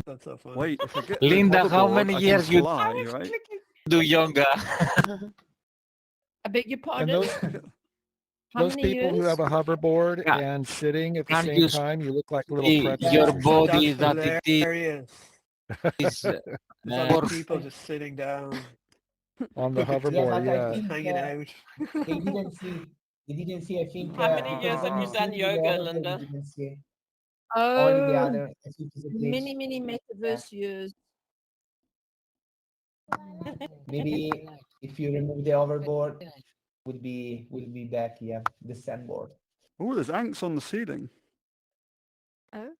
That's so funny. Wait, if I get the Linda, how hoverboard, many I years can you I fly, was right? clicking. do yoga? I beg your And pardon? those How Those many people who years? have a hoverboard Yeah. and sitting at the Can same you time, you look like little see pretzels. your Yeah. body That's that it hilarious. is There's a lot of worth? people just sitting down, On the cooking Yeah, hoverboard, but I yeah. think hanging out. they didn't see. They didn't see. I think How many because years have when you you done sit with the yoga, hoverboard, you Linda? didn't see only the Oh, other. I think it's a glitch. many metaverse years. Maybe if you remove the hoverboard, will be back. Yeah, the sandboard. Oh, there's ants on the ceiling. Oh,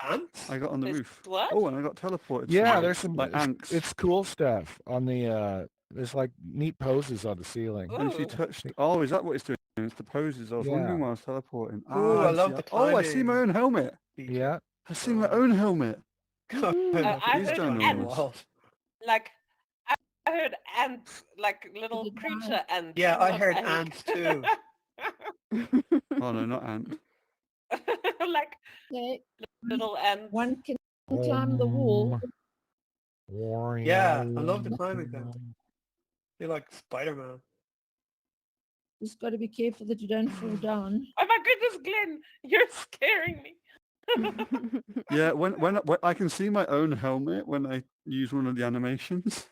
Ants? I got on the There's roof. what? Oh, and I got teleported Yeah, somewhere. there's some like ants. it's cool stuff on the there's like neat poses on the ceiling. And if you Ooh. touched, oh, is that what it's doing? It's the poses. I was wondering Yeah. why I was teleporting. Ooh, I I see. love the Oh, I see my climbing own helmet. feature. Yeah. I see my own helmet. I I He's heard ginormous. ants, like I heard ants, like little Did it creature ants. Yeah, I not heard ant. ants too. Oh no, not ant. Like Okay. little ants. One can climb the wall. Yeah, I love the climbing thing. Feel like Spider-Man. Just got to be careful that you don't fall down. Oh my goodness, Glenn, you're scaring me. Yeah, when I can see my own helmet when I use one of the animations.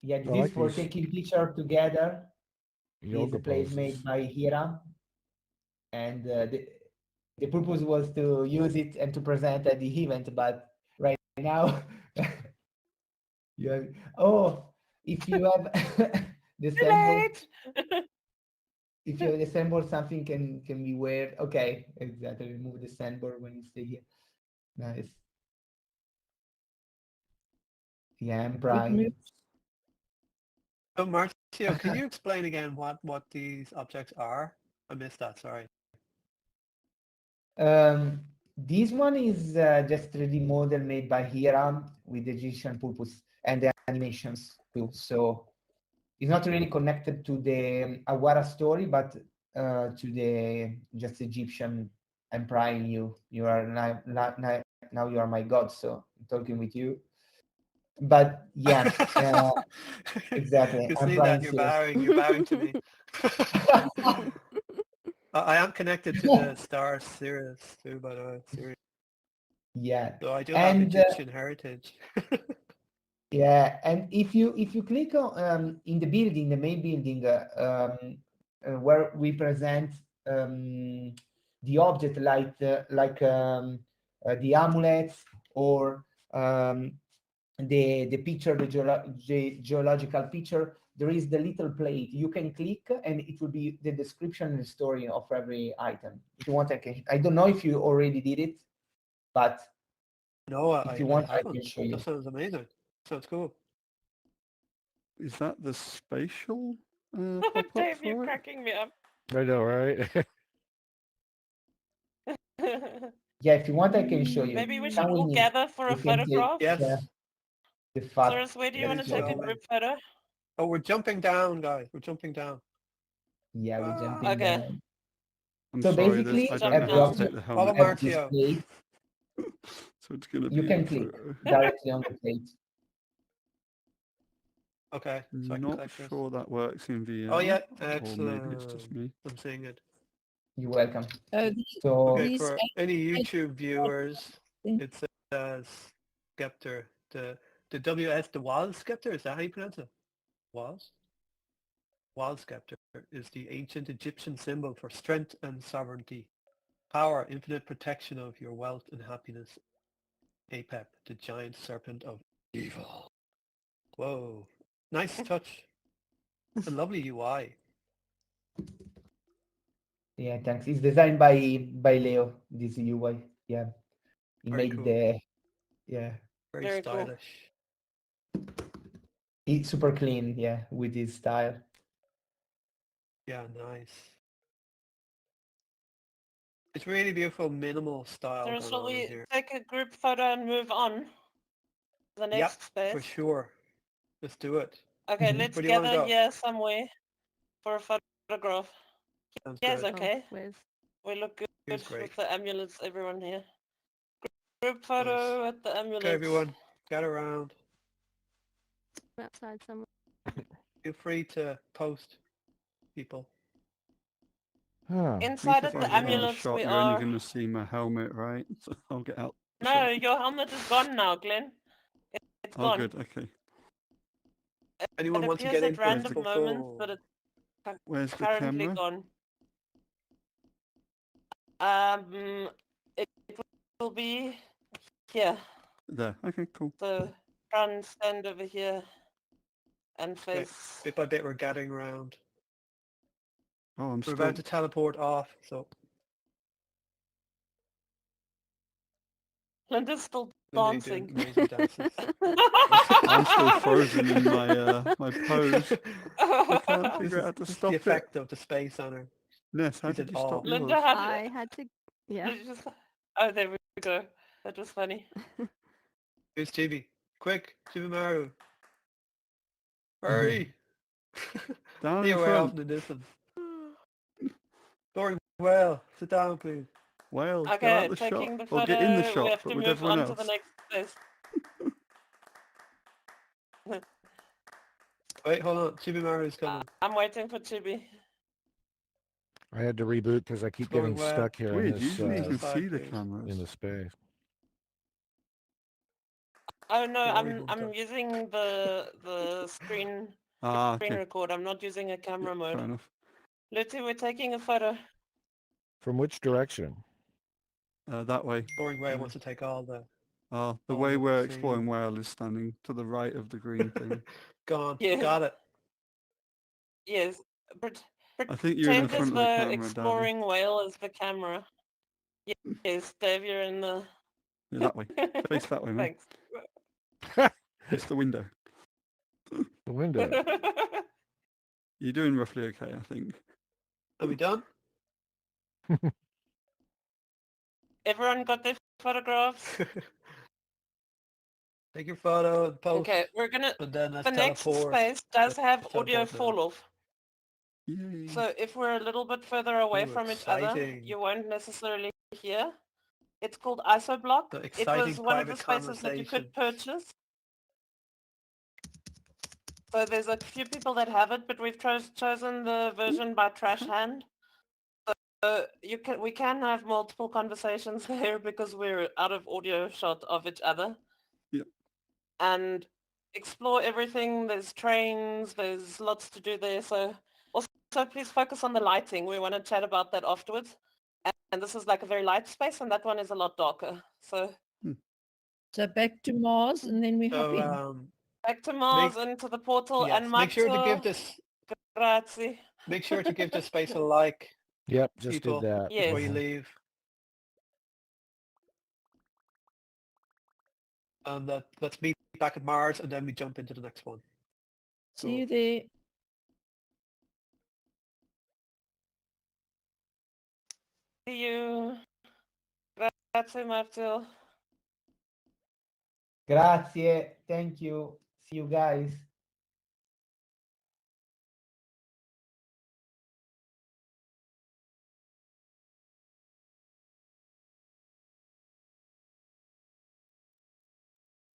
Yeah, I this like is for these taking picture together. This is yoga a place poses. made by Hira, and the purpose was to use it and to present at the event. But right now, you have, oh, if you have the Too symbol, late. if you have the symbol, something can be weird. Okay, exactly. Remove the symbol when you stay here. Nice. Yeah, I'm Good Brian. move. So Marcio, can you explain again what these objects are? I missed that, sorry. This one is just 3D model made by Hira with the Egyptian purpose and the animations too. So it's not really connected to the Awara story, but to the just Egyptian. I'm prying you. You are now you are my god. So I'm talking with you. But yeah, exactly. You I'm see prying that, serious. you're bowing to me. I am connected to the star Sirius too, by the way. Sirius. Yeah, So I do have and Egyptian heritage. yeah, and if you click on in the building, the main building, where we present the object like the amulets or the picture, the geological picture, there is the little plate. You can click, and it will be the description and the story of every item. If you want, I don't know if you already did it, but No, if you I want, I haven't. can show you. That sounds amazing. Sounds cool. Is that the spatial pop-up Dave, you're for it? cracking me up. I know, right? Yeah, if you want, I can show you. Maybe we should Come with all me. gather for a You can take photograph. Yes. the fat. Cyrus, where do you Let's want to take a go. group photo? Oh, we're jumping down, guys. We're jumping down. Yeah, we're jumping Okay. down. I'm So sorry, basically, I Jump don't know every how to down. take the Follow helmet. have this Marcio. plate. So it's going to You be can the click photo. directly on the plate. Okay, so I can Not click this. sure that works in VR. Oh yeah, Or maybe it's just excellent. me. I'm seeing it. You're welcome. Oh, So Okay, these for any YouTube viewers, thing. it says scepter. The WS, the Wal scepter, is that how you pronounce it? Was? Wal scepter is the ancient Egyptian symbol for strength and sovereignty. Power, infinite protection of your wealth and happiness. Apep, the giant serpent of evil. Whoa. Nice touch. A lovely UI. yeah, thanks. It's designed by Leo. This UI. Yeah, he Very made cool. the yeah. Very Very cool. stylish. It's super clean. Yeah, with his style. Yeah, nice. It's really beautiful, minimal style Cyrus, going shall on in we here. take a group photo and move on to the Yep, next space? for sure. Let's do it. Okay, Mhm. let's Where do you want to gather go? here somewhere for a photograph. Sounds Here's good. okay. Where's We look good Here's great. with the amulets, everyone here. Group photo at the amulets. Okay, everyone, get around. outside somewhere? Feel free to post, people. Huh. I think Inside if of I the get in the amulets shot, we you're only are... going to see my helmet, right? So I'll get out. the No, shot. your helmet is gone now, Glenn. It's Oh, gone. good. Okay. Anyone It want to appears get at in for a random moments, photo? but it's Where's the currently camera? gone. It will be here. There. Okay, cool. So try and stand over here and Okay, face. bit by bit, we're gathering around. Oh, I'm We're still. about to teleport off, so Linda's still Linda, you're doing dancing. amazing dances. I'm still frozen in my my pose. I can't figure out how to This is the stop it. effect of the space on her. Ness, how Is did it you stop off? Linda, yours? how I had to, yeah. did you just... Oh, there we go. That was funny. Here's Chibi. Quick, Chibimaru. Mm-hmm. Hurry! Down See in you way off front. in the distance. Going well. Sit down, please. Whale, get Okay, out the shot. taking the Or photo. get in the We shot, have but to with move everyone on to the else. next place. Wait, hold on. Chibimaru's coming. I'm waiting for Chibi. I had to reboot because I keep Going getting well. stuck here in Weird, this usually you to can the side, see the please. cameras. in the space. Oh no, Glory I'm hunter. using the screen Ah, screen okay. record. I'm not using a camera Fair mode. enough. Lucy, we're taking a photo. From which direction? That way. Exploring Way wants to take all the The all way the we're scene. exploring whale is standing to the right of the green thing. Gone. Yes. Got it. Yes. I think you're in the Pretend as front of the the camera, Daddy. exploring whale is the camera. Yes, Dave, you're in the... Yeah, that way. Face that way, man. Thanks. It's the window. The window. You're doing roughly okay, I think. Are we done? Everyone got their photographs? Take your photo and post. Okay, we're gonna... And then let's The next teleport. space does have Let's audio teleport now. fall off. Yay. So if we're a little bit further away Ooh, from each other, exciting. you won't necessarily hear. It's called Isoblock. The It exciting was one of the private spaces that you could conversation. purchase. So there's a few people that have it, but we've chosen the version by Trash Hand. So we can have multiple conversations there because we're out of audio shot of each other. Yep. And explore everything. There's trains, there's lots to do there. So also please focus on the lighting. We want to chat about that afterwards. And this is like a very light space, and that one is a lot darker. So So back to Mars, and then we hop in. So back to Mars, into the portal, yes, and make sure to give Mataha. this Grazie. make sure to give this space a like Yep, just people did that. Yes. before you leave. And let's meet back at Mars and then we jump into the next one. See you there. See you. Grazie, Martil. Grazie. Thank you. See you guys.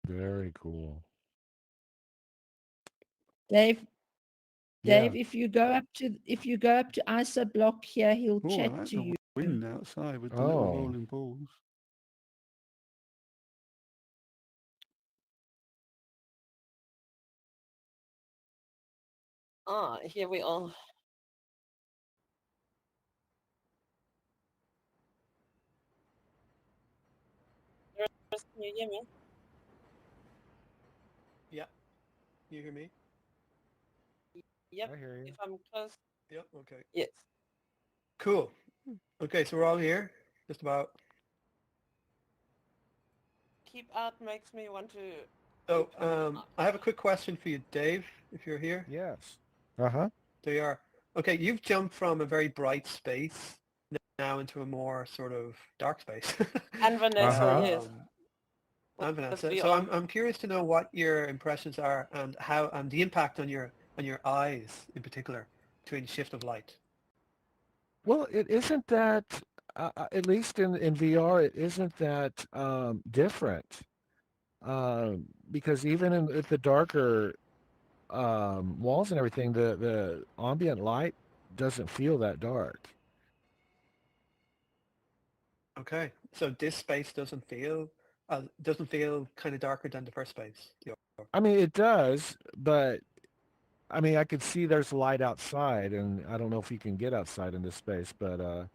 Very cool. Dave, Yeah. if you go up to Isoblock here, he'll Oh, I chat like to the you. wind outside with the little Oh. rolling balls. Ah, here we are. Can you hear me? Yeah. You hear me? Yep. I hear you. If I'm close. Yep, okay. Yes. Cool. Okay, so we're all here. Just about. Keep out makes me want to... So I have a quick question for you, Dave, if you're here. Yes. Uh-huh. There you are. Okay, you've jumped from a very bright space now into a more sort of dark space. And Vanessa, Uh-huh. yes. And Vanessa. be So on. I'm curious to know what your impressions are and how and the impact on your eyes in particular between the shift of light. Well, it isn't that, at least in VR, it isn't that different. Because even at the darker walls and everything, the ambient light doesn't feel that dark. Okay, so this space doesn't feel kind of darker than the first space. I mean, it does, but I mean, I could see there's light outside, and I don't know if you can get outside in this space, but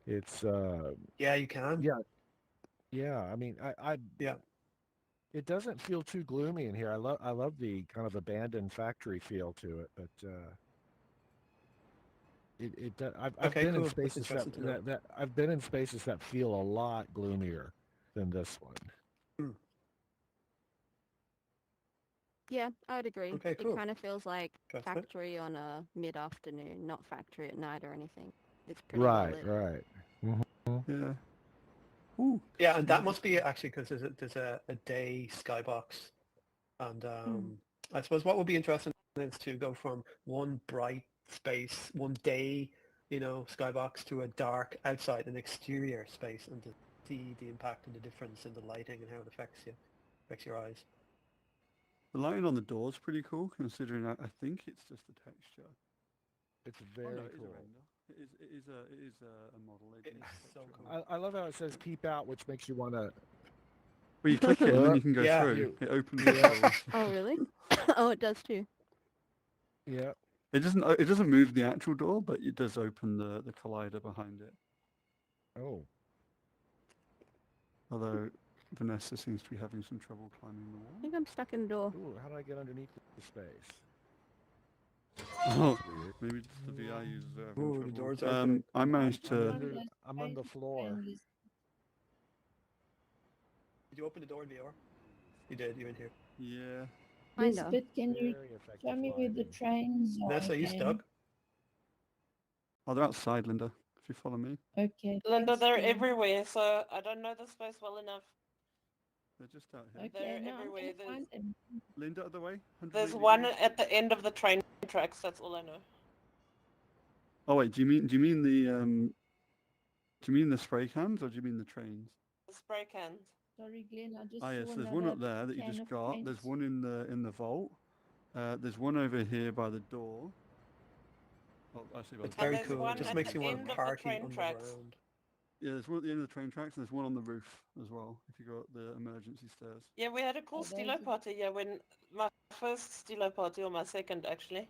it's Yeah, you can. yeah. I mean, I Yeah. it doesn't feel too gloomy in here. I love the kind of abandoned factory feel to it, but I've Okay, been in cool. That's spaces interesting to know. that I've been in spaces that feel a lot gloomier than this one. Hmm. Yeah, I would agree. Okay, It cool. kind of feels like Interesting. factory on a mid-afternoon, not factory at night or anything. It's pretty well Right, lit. right. Yeah. Ooh. Yeah, and that must be actually because there's a day skybox, and I suppose what would be interesting is to go from one bright space, one day, skybox to a dark outside, an exterior space, and to see the impact and the difference in the lighting and how it affects your eyes. The lighting on the door is pretty cool, considering I think it's just a texture. It's Oh, very no, it is a cool. render. It is a model. They didn't It's so texture cool. I love how it says "keep out," which makes you want to. Well, you click it and then you can go Yeah. through. It opens Yeah. the door. Oh, really? Oh, it does too. Yeah. It doesn't move the actual door, but it does open the collider behind it. Oh. Although Vanessa seems to be having some trouble climbing the I wall. think I'm stuck in the door. Ooh, how do I get underneath the space? Oh, That's weird. maybe just the VI users are having Ooh, the trouble. door's opening. I managed to. I'm on the floor. Did you open the door in VR? You did. You're in here. Yeah. Kinda. Elizabeth, can you Very effective show me where the lighting. trains are? Vanessa, you again? stuck? Oh, they're outside, Linda. If you follow me, Okay. Linda, thanks, they're dear. everywhere, so I don't know the space well enough. they're just out here. Okay, They're now I'm everywhere. gonna find them. Linda, other way. There's 180 one degrees. at the end of the train tracks. That's all I know. Oh wait, do you mean the spray cans or do you mean the trains? The spray cans. Sorry, Glenn, I just Ah yes, saw there's one another up there that you can just of got. There's paint. one in the vault. There's one over here by the door. Oh, actually by It's the very there's cool. one It just at makes the you want end to of the party train tracks. underground. Yeah, there's one at the end of the train tracks and there's one on the roof as well, if you go up the emergency stairs. Yeah, we had a cool Oh, stilo those are- party. Yeah, when my first stilo party, or my second actually,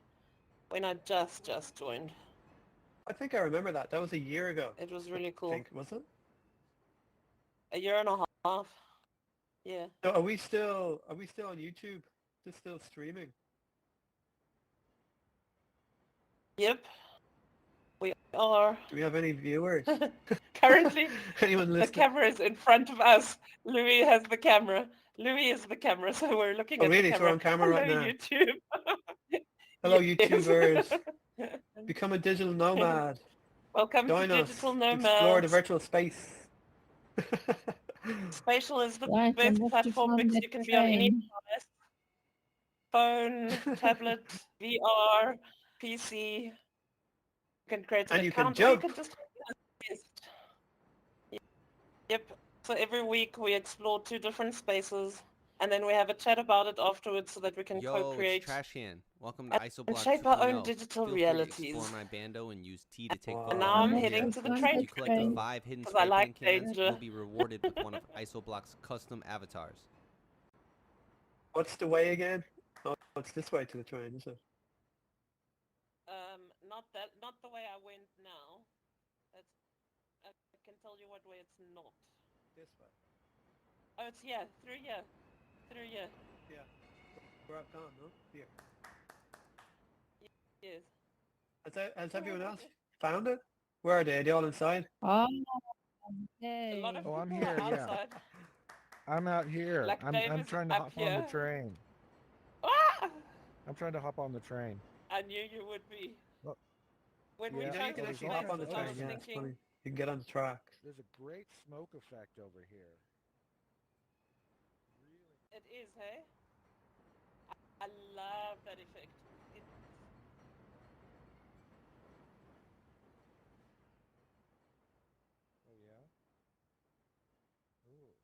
when I just joined. I think I remember that. That was a year ago. It was really I cool. think, was it? A year and a half. Yeah. So are we still on YouTube? Is it still streaming? Yep. We are. Do we have any viewers? Currently, Anyone the listening? camera is in front of us. Louis has the camera. Louis is the camera, so we're looking Oh, at really? the So we're camera. on camera right Hello, now. YouTube. Hello, Yes. YouTubers. Become a digital nomad. Welcome Join to us. Digital Explore the Nomads. virtual space. Spatial is the Right, best I'm off to platform find because that you can be on any train. device. Phone, tablet, VR, PC. You can create an And you can account or you jump. can just Yep. So every week we explore 2 different spaces and then we have a chat about it afterwards so that we can Yo, co-create it's Trash Can. Welcome to and Isoblock shape our own 2.0. digital Feel free to realities. explore my bando and use T to take Wow. And photos now of I'm me heading here. to the Find train If you collect the train. 5 hidden because I spray like paint cans, danger. you'll be rewarded with one of Isoblock's custom avatars. What's the way again? Oh, it's this way to the train, is it? Not the way I went now. I can tell you what way it's not. This way. Oh, it's here, through here. Through here. Yeah. Where I've gone, no? Here. Yes. Has everyone else found it? Where are they? Are they all inside? Oh, A lot of okay. Oh, I'm people here, are yeah. outside. I'm out here. Like I'm Dave is trying to up hop on the here. train. Ah! I'm trying to hop on the train. I knew you would be. Well, When yeah, we You know, you chose can the actually all hop on kinds the of- spaces, I train, was yeah, it's thinking, funny. You can get on the tracks. There's a great smoke effect over here. it is, hey? I love that effect. It, Oh yeah. Ooh.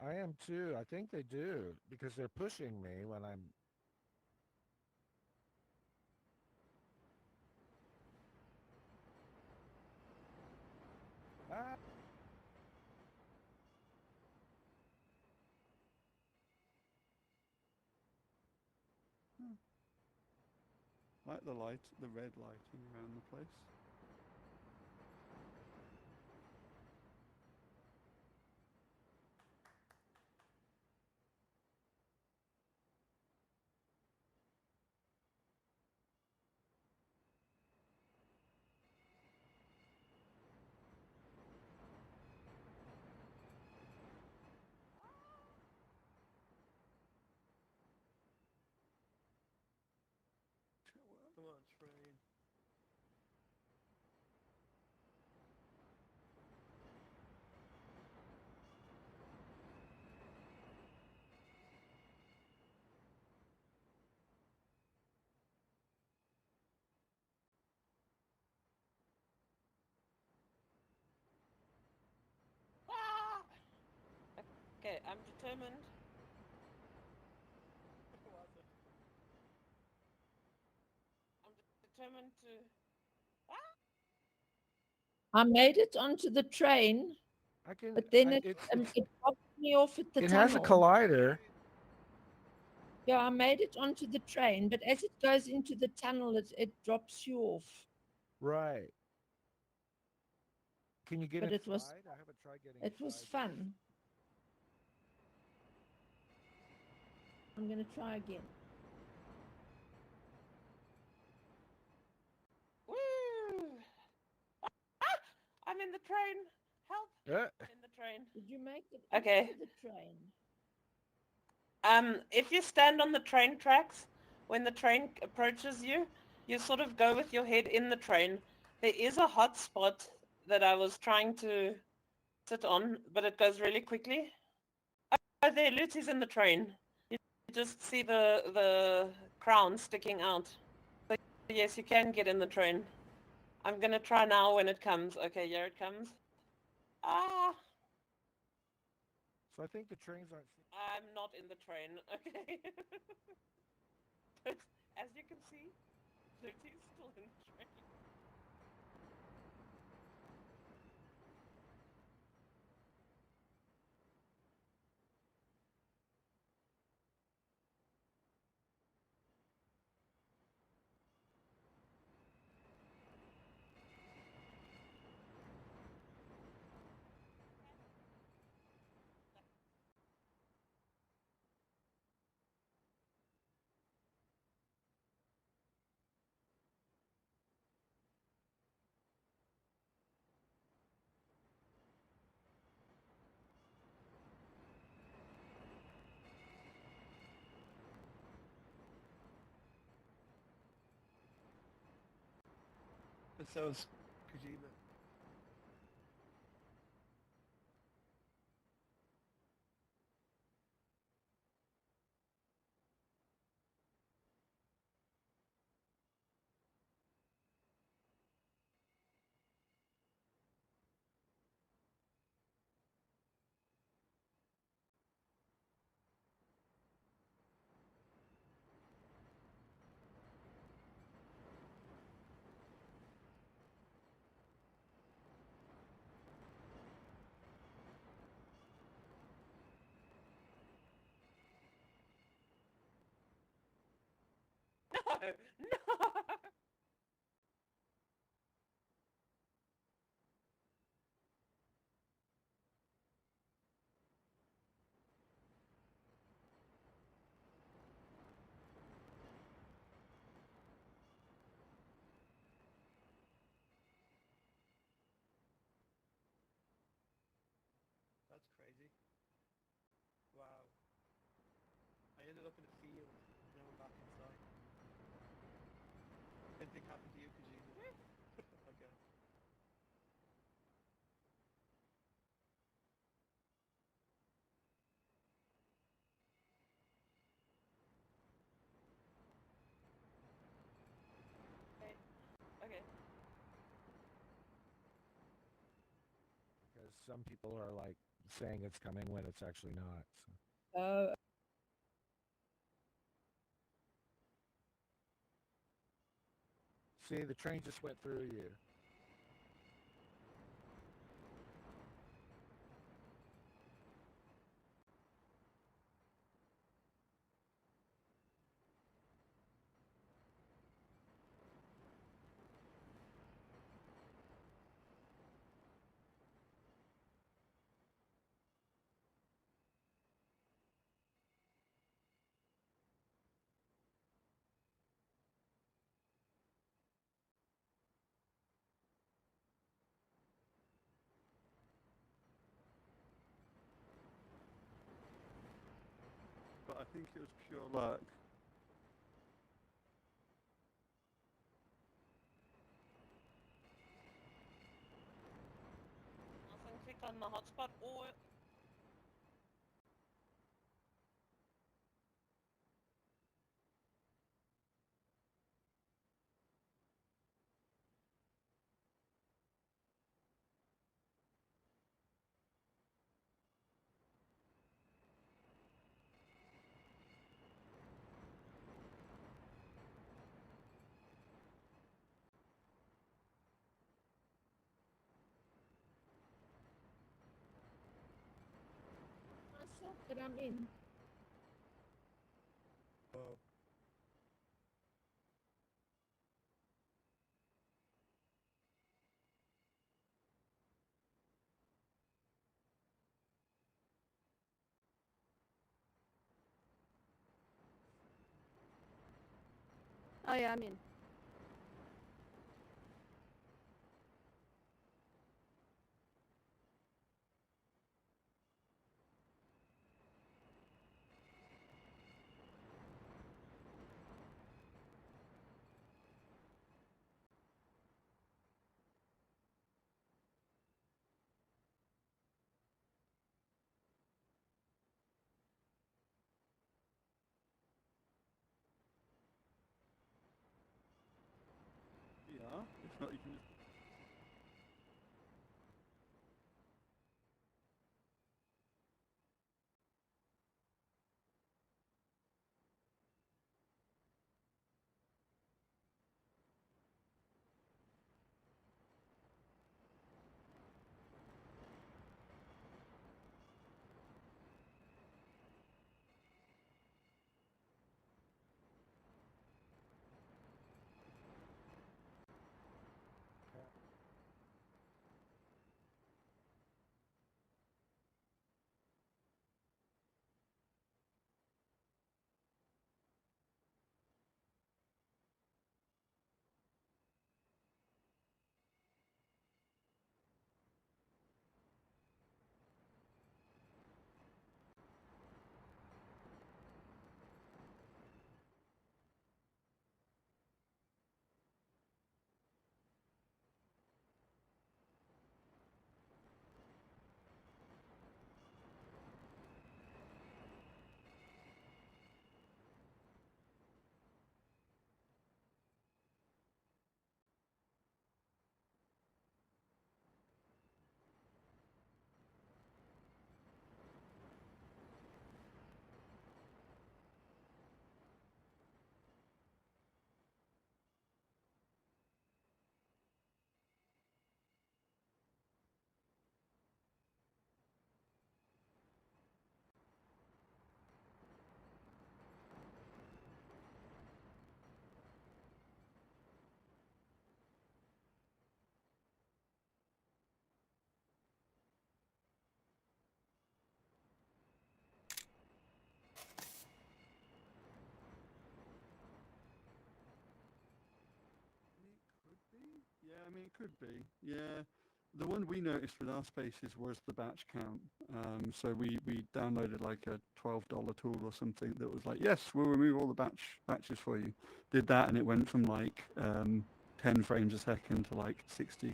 I am too. I think they do because they're pushing me when I'm. Ah! Like the red lighting around the place. Come on, train. Ah! Okay, I'm determined. What was it? I'm determined to. I made it onto the train, I can. but then I, it it's it dropped me off at the it tunnel. has a collider. Yeah, I made it onto the train, but as it goes into the tunnel, it drops you off. Right. Can you get But inside? it was I haven't tried getting it was inside. fun. I'm going to try again. Woo! Ah! I'm in the train. Help! I'm in the train. Did you make it Okay. into the train? If you stand on the train tracks, when the train approaches you, you sort of go with your head in the train. There is a hot spot that I was trying to sit on, but it goes really quickly. Oh, there, Lucy's in the train. You just see the crown sticking out. So yes, you can get in the train. I'm going to try now when it comes. Okay, here it comes. Ah! So I think the trains aren't. I'm not in the train. Okay. But as you can see, Lucy's still in the train. It sounds Kojima. No, no. That's crazy. Wow. I ended up in a field. Now I'm back inside. Anything happened to you, Kojima? Okay. Okay. Because some people are like, saying it's coming when it's actually not. So. See, the train just went through you. But I think it was pure luck. Nothing click on the hotspot or Myself, but I'm in. Oh yeah, I'm in. Yeah, if not, you can just... Yeah, I mean, it could be. Yeah. The one we noticed with our spaces was the batch count. So we downloaded like a $12 tool or something that was like, yes, we'll remove all the batches for you. Did that, and it went from like 10 frames a second to like 60.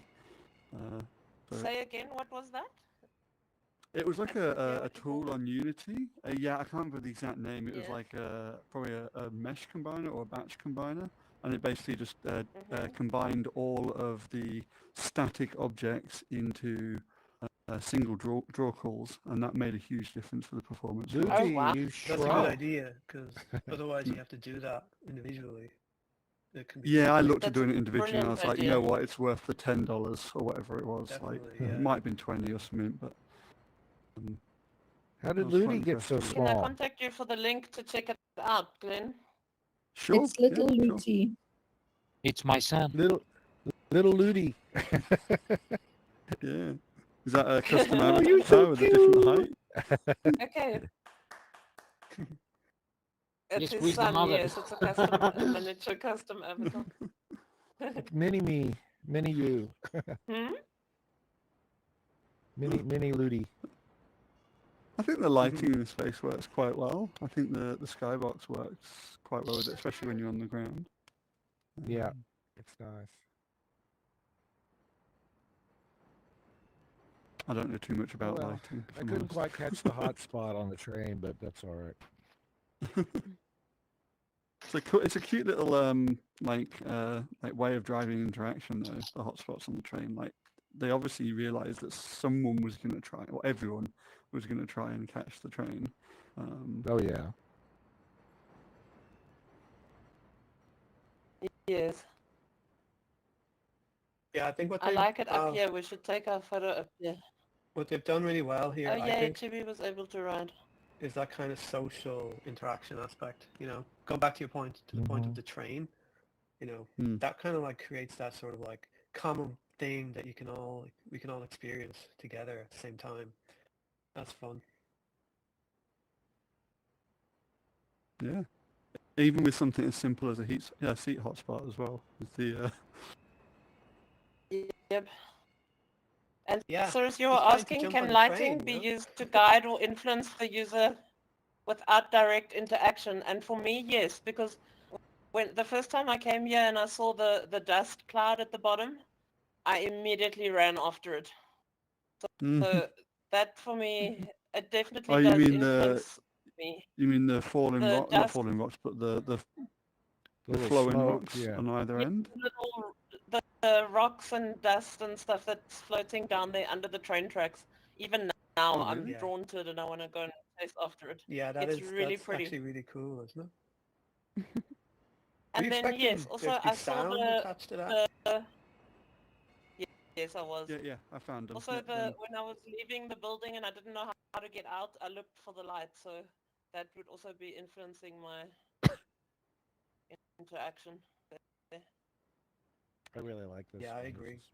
say again, what was that? It was like a tool on Unity. Yeah, I can't remember the exact name. It was Yes. like probably a mesh combiner or a batch combiner. And it basically just combined all of the static objects into single draw calls, and that made a huge difference for the performance. Lucy, Oh, wow. you That's a good shrunk. idea, because otherwise you have to do that individually. It can be Yeah, I complicated. looked at That's a doing it individually, and I brilliant was like, you know idea. what, it's worth the $10 or whatever it was. Like, Definitely, it yeah. might have been 20 or something, but How I did was quite Ludi get so impressed with it. Can I small? contact you for the link to check it out, Glenn? Sure. It's little yeah, sure. Lucy. It's my son. Little Ludi. Yeah. Is that a custom Oh, you're avatar so with a different height? Okay. It's Yes, his who is the son, mother? yes. It's a custom, a miniature custom avatar. Mini me, mini you, Hmm? mini Ludi. I think the lighting in the space works quite well. I think the skybox works quite well with it, especially when you're on the ground. Yeah, it's nice. I don't know too much about Well, lighting. if I I'm couldn't honest. quite catch the hot spot on the train, but that's all right. It's a cute little like way of driving interaction though. The hotspots on the train, like they obviously realised that someone was going to try, or everyone was going to try and catch the train. Oh yeah. Yes. Yeah, I think what I they like it up here. We should take our photo up here. what they've done really well here, Oh, I yeah, think, Chibi was able to ride. is that kind of social interaction aspect. You know, going back to your point, to the point of Mhm. the train. You know, Mm. that kind of like creates that sort of like common thing that we can all experience together at the same time. That's fun. Yeah, even with something as simple as a seat hotspot as well. With the Yep. And Yeah, sirs, you were just trying to asking, jump can on the lighting train, be you know? used to guide or influence the user without direct interaction? And for me, yes, because when the first time I came here and I saw the dust cloud at the bottom, I immediately ran after it. So that for me, it definitely oh, you does mean influence me. the falling The rock, not dust, falling rocks, but the Little flowing smoke, rocks yeah. on either yeah, end. the rocks and dust and stuff that's floating down there under the train tracks. Even now, Oh, I'm really? Yeah. drawn to it and I want to go and chase after it. Yeah, It's really that's pretty. actually really cool, isn't it? Were And you then expecting yes, there also to be I saw sound attached to that? yes, I was. Yeah, I found them. Also, when I was leaving the building and I didn't know how to get out, I looked for the light, so that would also be influencing my interaction there. I really like this. Yeah, I one. This agree. is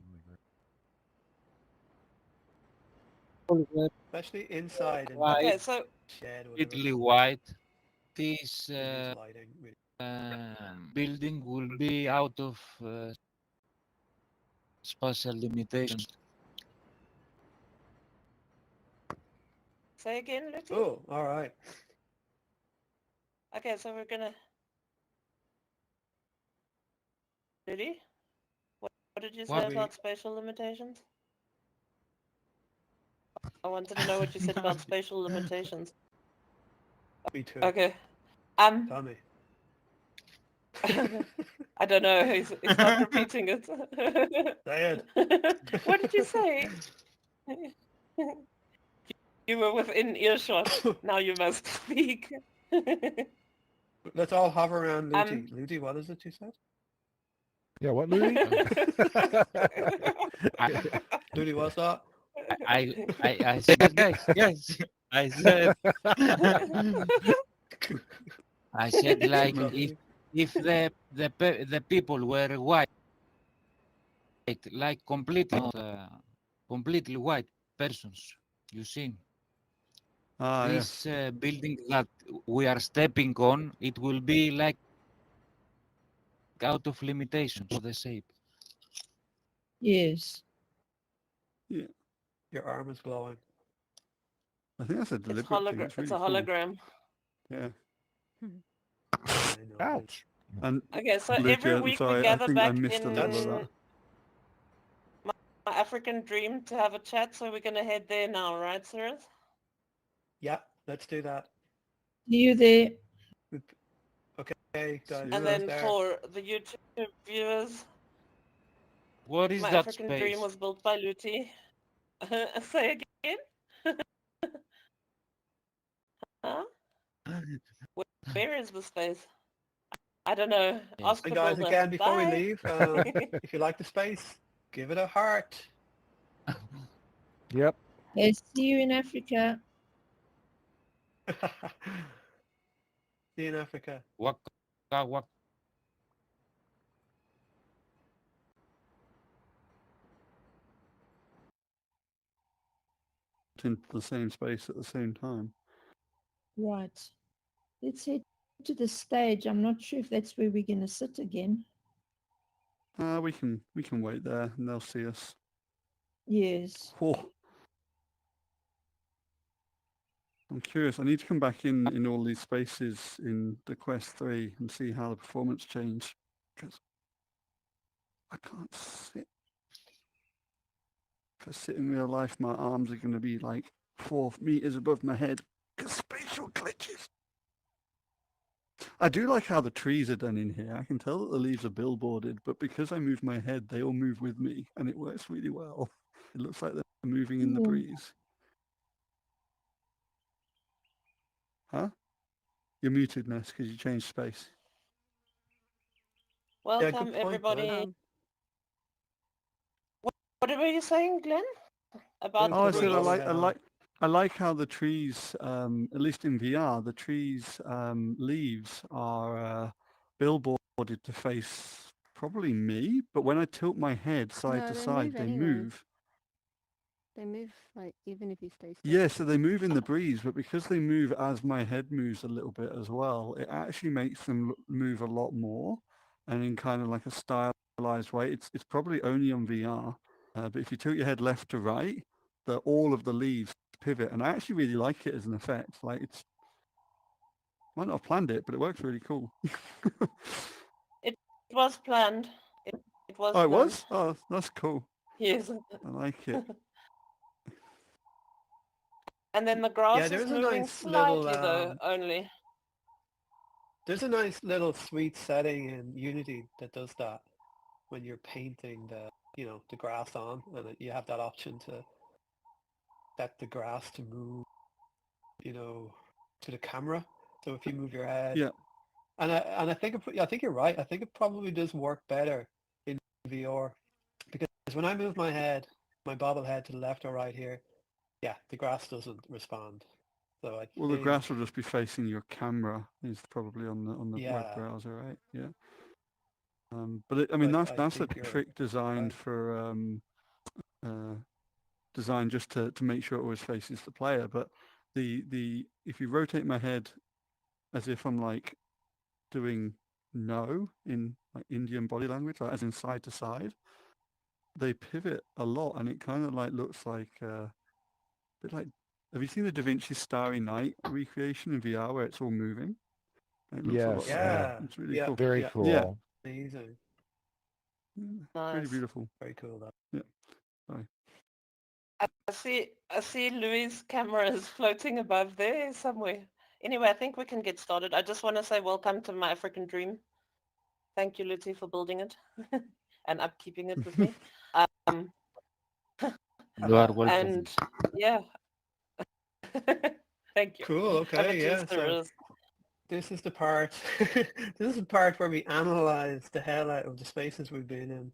really great. Especially inside in White, Okay, so shed or whatever. completely white. This It needs lighting. Really. building will be out of spatial limitations. say again, Lucy. Oh, all right. Okay, so we're gonna. Really? What did you say What? about spatial limitations? I wanted to know what you said about spatial limitations. Me too. Okay. Tell me. I don't know. He's not repeating it. Say it. What did you say? You were within earshot. Now you must speak. Let's all hover around Ludi. Ludi, what is it you said? Yeah, what, Ludi? Ludi, what's that? I said yes. I said I said like if the people were white, like completely white persons, you see. This building that we are stepping on, it will be like out of limitations for the shape. Yes. Yeah. Your arm is glowing. I think that's a deliberate thing. It's really a hologram. cool. Yeah. I know. Ouch. And Okay, so Lucia, every I'm week sorry, we I gather think I back missed a in little of that. my African dream to have a chat, so we're gonna head there now, right, Cyrus? Yeah, let's do that. See you there. Okay, guys. And then for the YouTube viewers, What is my that African space? dream was built by Luti. Say again. Huh? Where is the space? I don't know. Ask Hey the guys, builder. again, before we Bye. leave, if you like the space, give it a heart. Yep. Okay, see you in Africa. See you in Africa. Waka, waka. Into the same space at the same time. Right. Let's head to the stage. I'm not sure if that's where we're going to sit again. We can wait there and they'll see us. Yes. Oh. I'm curious. I need to come back in all these spaces in the Quest 3 and see how the performance changed, because I can't sit. If I sit in real life, my arms are going to be like 4 meters above my head because spatial glitches. I do like how the trees are done in here. I can tell that the leaves are billboarded, but because I move my head, they all move with me, and it works really well. It looks like they're moving in the breeze. Huh? You're muted, Ness, because you changed space. Welcome, everybody. What were you saying, Glenn? About Oh, I the said trees? I like how the trees, at least in VR, the trees' leaves are billboarded to face probably me, but when I tilt my head side to side, they move. They move, like, even if you stay still. Yeah, so they move in the breeze, but because they move as my head moves a little bit as well, it actually makes them move a lot more, and in kind of like a stylized way. It's probably only on VR, but if you tilt your head left to right, all of the leaves pivot, and I actually really like it as an effect. Like, it's might not have planned it, but it works really cool. It was planned. It was Oh, it planned. was? Oh, that's cool. Yes. I like it. And then the grass Yeah, is there's a moving nice slightly little though, only. there's a nice little sweet setting in Unity that does that when you're painting the grass on, and you have that option to set the grass to move, to the camera. So if you move your head, Yeah. and I think you're right. I think it probably does work better in VR, because when I move my head, my bobble head to the left or right here, yeah, the grass doesn't respond. So I Well, the think, grass will just be facing your camera. Is probably on the web yeah, browser, right? Yeah. But I mean, I that's a think you're trick designed right. for designed just to make sure it always faces the player. But the if you rotate my head as if I'm like doing no in like Indian body language, like as in side to side, they pivot a lot, and it kind of like looks like a bit like. Have you seen the Da Vinci Starry Night recreation in VR where it's all moving? It looks a lot Yes. like that. Yeah, It's really yeah, cool. Very yeah. Yeah. cool. Amazing. Really Nice. beautiful. Very cool, though. Yeah. Sorry. I see Louis' camera is floating above there somewhere. Anyway, I think we can get started. I just want to say welcome to my African dream. Thank you, Lucy, for building it and upkeeping it with me. You are welcome. And yeah. Thank you. Cool. Over Okay. to Yeah. So Cyrus. this is the part. This is the part where we analyze the hell out of the spaces we've been in.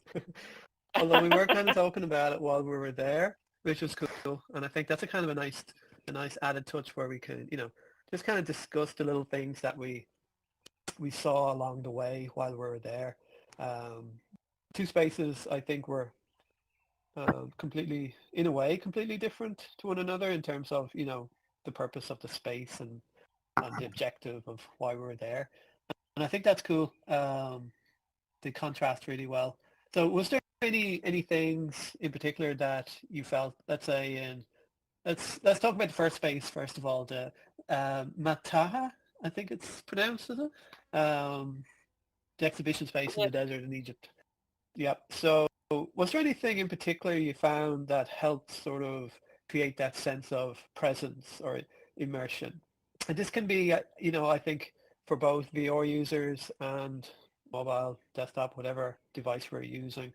Although we were kind of talking about it while we were there, which was cool, and I think that's a kind of a nice added touch where we can, just kind of discuss the little things that we saw along the way while we were there. Two spaces, I think, were completely, in a way, completely different to one another in terms of, the purpose of the space and the objective of why we were there. And I think that's cool. They contrast really well. So was there any things in particular that you felt, let's say, let's talk about the first space first of all, the Mataha, I think it's pronounced, is it? The exhibition space in the desert in Egypt. Yep. So was there anything in particular you found that helped sort of create that sense of presence or immersion? And this can be, I think for both VR users and mobile, desktop, whatever device we're using.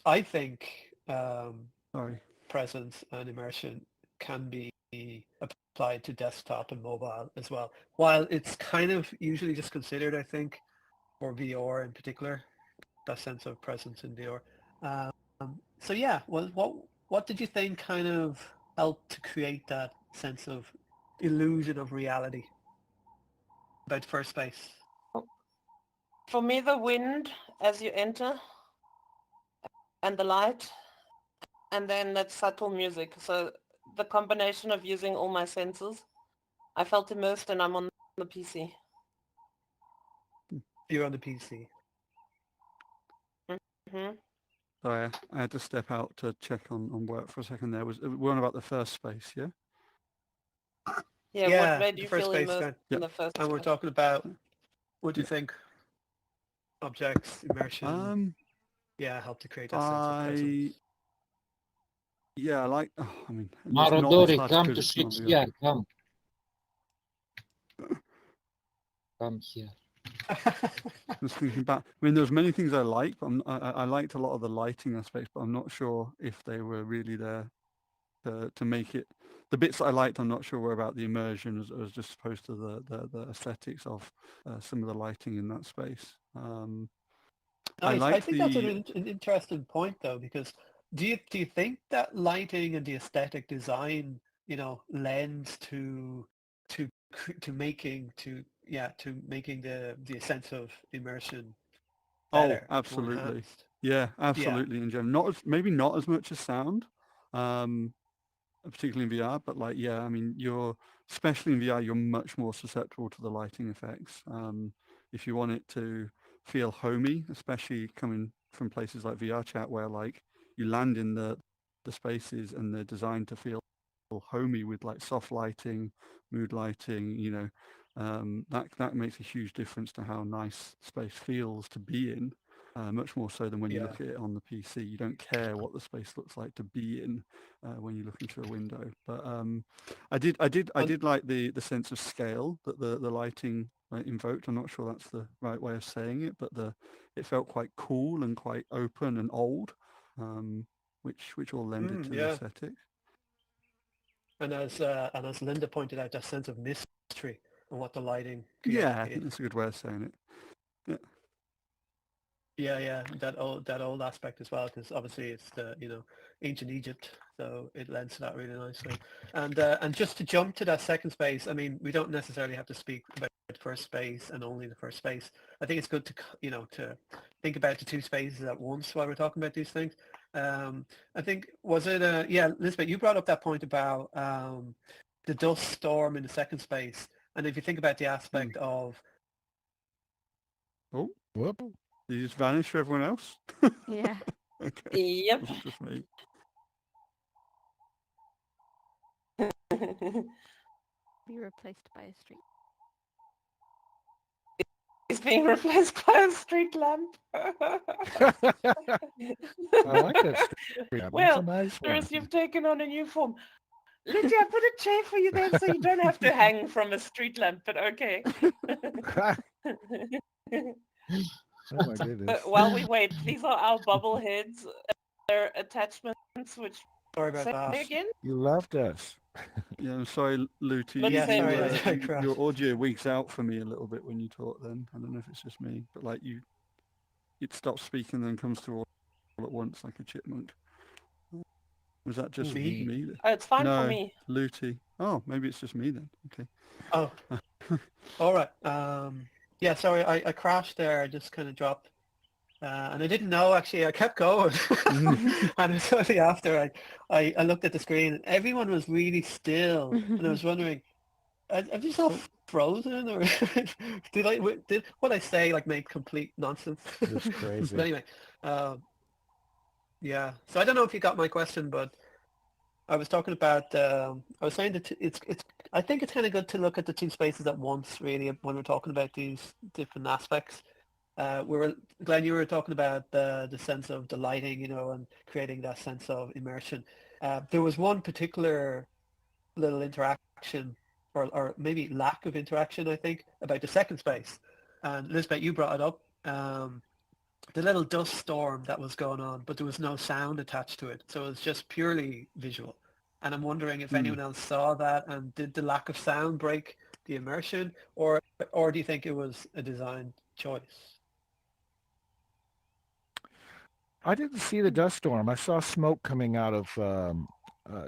I think Sorry. presence and immersion can be applied to desktop and mobile as well. While it's kind of usually just considered, I think, for VR in particular, that sense of presence in VR. So yeah, well, what did you think kind of helped to create that sense of illusion of reality about first space? For me, the wind as you enter and the light, and then that subtle music. So the combination of using all my senses, I felt immersed, and I'm on the PC. You're on the PC. Mm-hmm. Sorry, I had to step out to check on work for a second there. We're on about the first space, yeah? Yeah, Yeah, what made the you first feel space immersed then. in the first And we're space? talking about, what do you Yeah. think? Objects, immersion, yeah, help to create that sense of presence. Yeah, I like, I mean, it's not as Marodori, hard come because to it's sit not VR. here. Come. Come here. I was thinking about, I mean, there's many things I like, but I liked a lot of the lighting aspects, but I'm not sure if they were really there to make it. The bits that I liked, I'm not sure were about the immersion as just opposed to the aesthetics of some of the lighting in that space. I Nice. I liked think that's the, an interesting point though, because do you think that lighting and the aesthetic design, lends to making the sense of immersion better, more absolutely. enhanced? Yeah, Yeah. absolutely in general. Maybe not as much as sound. Particularly in VR, but like, yeah, I mean, especially in VR, you're much more susceptible to the lighting effects. If you want it to feel homey, especially coming from places like VR chat, where like you land in the spaces and they're designed to feel homey with like soft lighting, mood lighting, that makes a huge difference to how nice space feels to be in. Much more so than when you Yeah. look at it on the PC. You don't care what the space looks like to be in when you're looking through a window. But I did like the sense of scale that the lighting invoked. I'm not sure that's the right way of saying it, but it felt quite cool and quite open and old, which all lended to the Yeah. aesthetic. And as Linda pointed out, that sense of mystery and what the lighting Yeah, I creates. think that's a good way of saying it. Yeah. Yeah, that old aspect as well, because obviously it's the ancient Egypt, so it lends to that really nicely. And just to jump to that second space, I mean, we don't necessarily have to speak about the first space and only the first space. I think it's good to to think about the two spaces at once while we're talking about these things. I think Elizabeth, you brought up that point about the dust storm in the second space, and if you think about the aspect of Oh, Whoop. did you just vanish for everyone else? Yeah. Okay. Yep. Wasn't just me. Be replaced by a street. It's being replaced by a street lamp. I like that street lamp. It's a Well, nice one. Doris, you've taken on a new form. Lydia, I put a chair for you then so you don't have to hang from a street lamp, but okay. Oh my goodness. While we wait, these are our bubble heads. They're attachments which... sorry about Say that. again? You left us. Yeah, I'm sorry, Luty. Let's Yeah, say sorry, Lewis. I crashed. Your audio weaks out for me a little bit when you talk then. I don't know if it's just me, but like it stops speaking and then comes through all at once like a chipmunk. Was that just Me? me? Oh, it's fine No, for me. Luty. Oh, maybe it's just me then. Okay. Oh, all right. Yeah, sorry, I crashed there. I just kind of dropped, and I didn't know actually. I kept going, and it was only after I looked at the screen, and everyone was really still, and I was wondering, are these all frozen, or did what I say like make complete nonsense? It's crazy. But anyway, yeah. So I don't know if you got my question, but I was talking about. I was saying that it's. I think it's kind of good to look at the two spaces at once, really, when we're talking about these different aspects. Glenn, you were talking about the sense of the lighting, and creating that sense of immersion. There was one particular little interaction, or maybe lack of interaction, I think, about the second space. And Elizabeth, you brought it up. the little dust storm that was going on, but there was no sound attached to it. So it was just purely visual. And I'm wondering if anyone else saw that, and did the lack of sound break the immersion, or do you think it was a design choice? I didn't see the dust storm. I saw smoke coming out of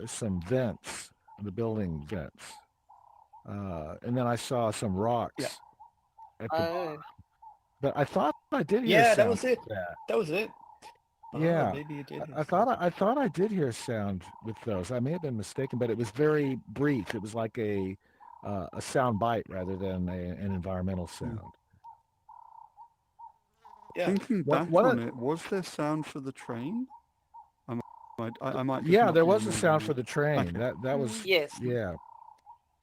some vents, the building vents. And then I saw some rocks at the Oh, but I thought I did hear Yeah, that sound was it. with that. That was it. Oh, Yeah. maybe you did. I thought I did hear sound with those. I may have been mistaken, but it was very brief. It was like a sound bite rather than an environmental sound. Yeah. Thinking back on it, was there sound for the train? I might just Yeah, not there be was a sound remembering for it. the train. Okay. That was yes. yeah.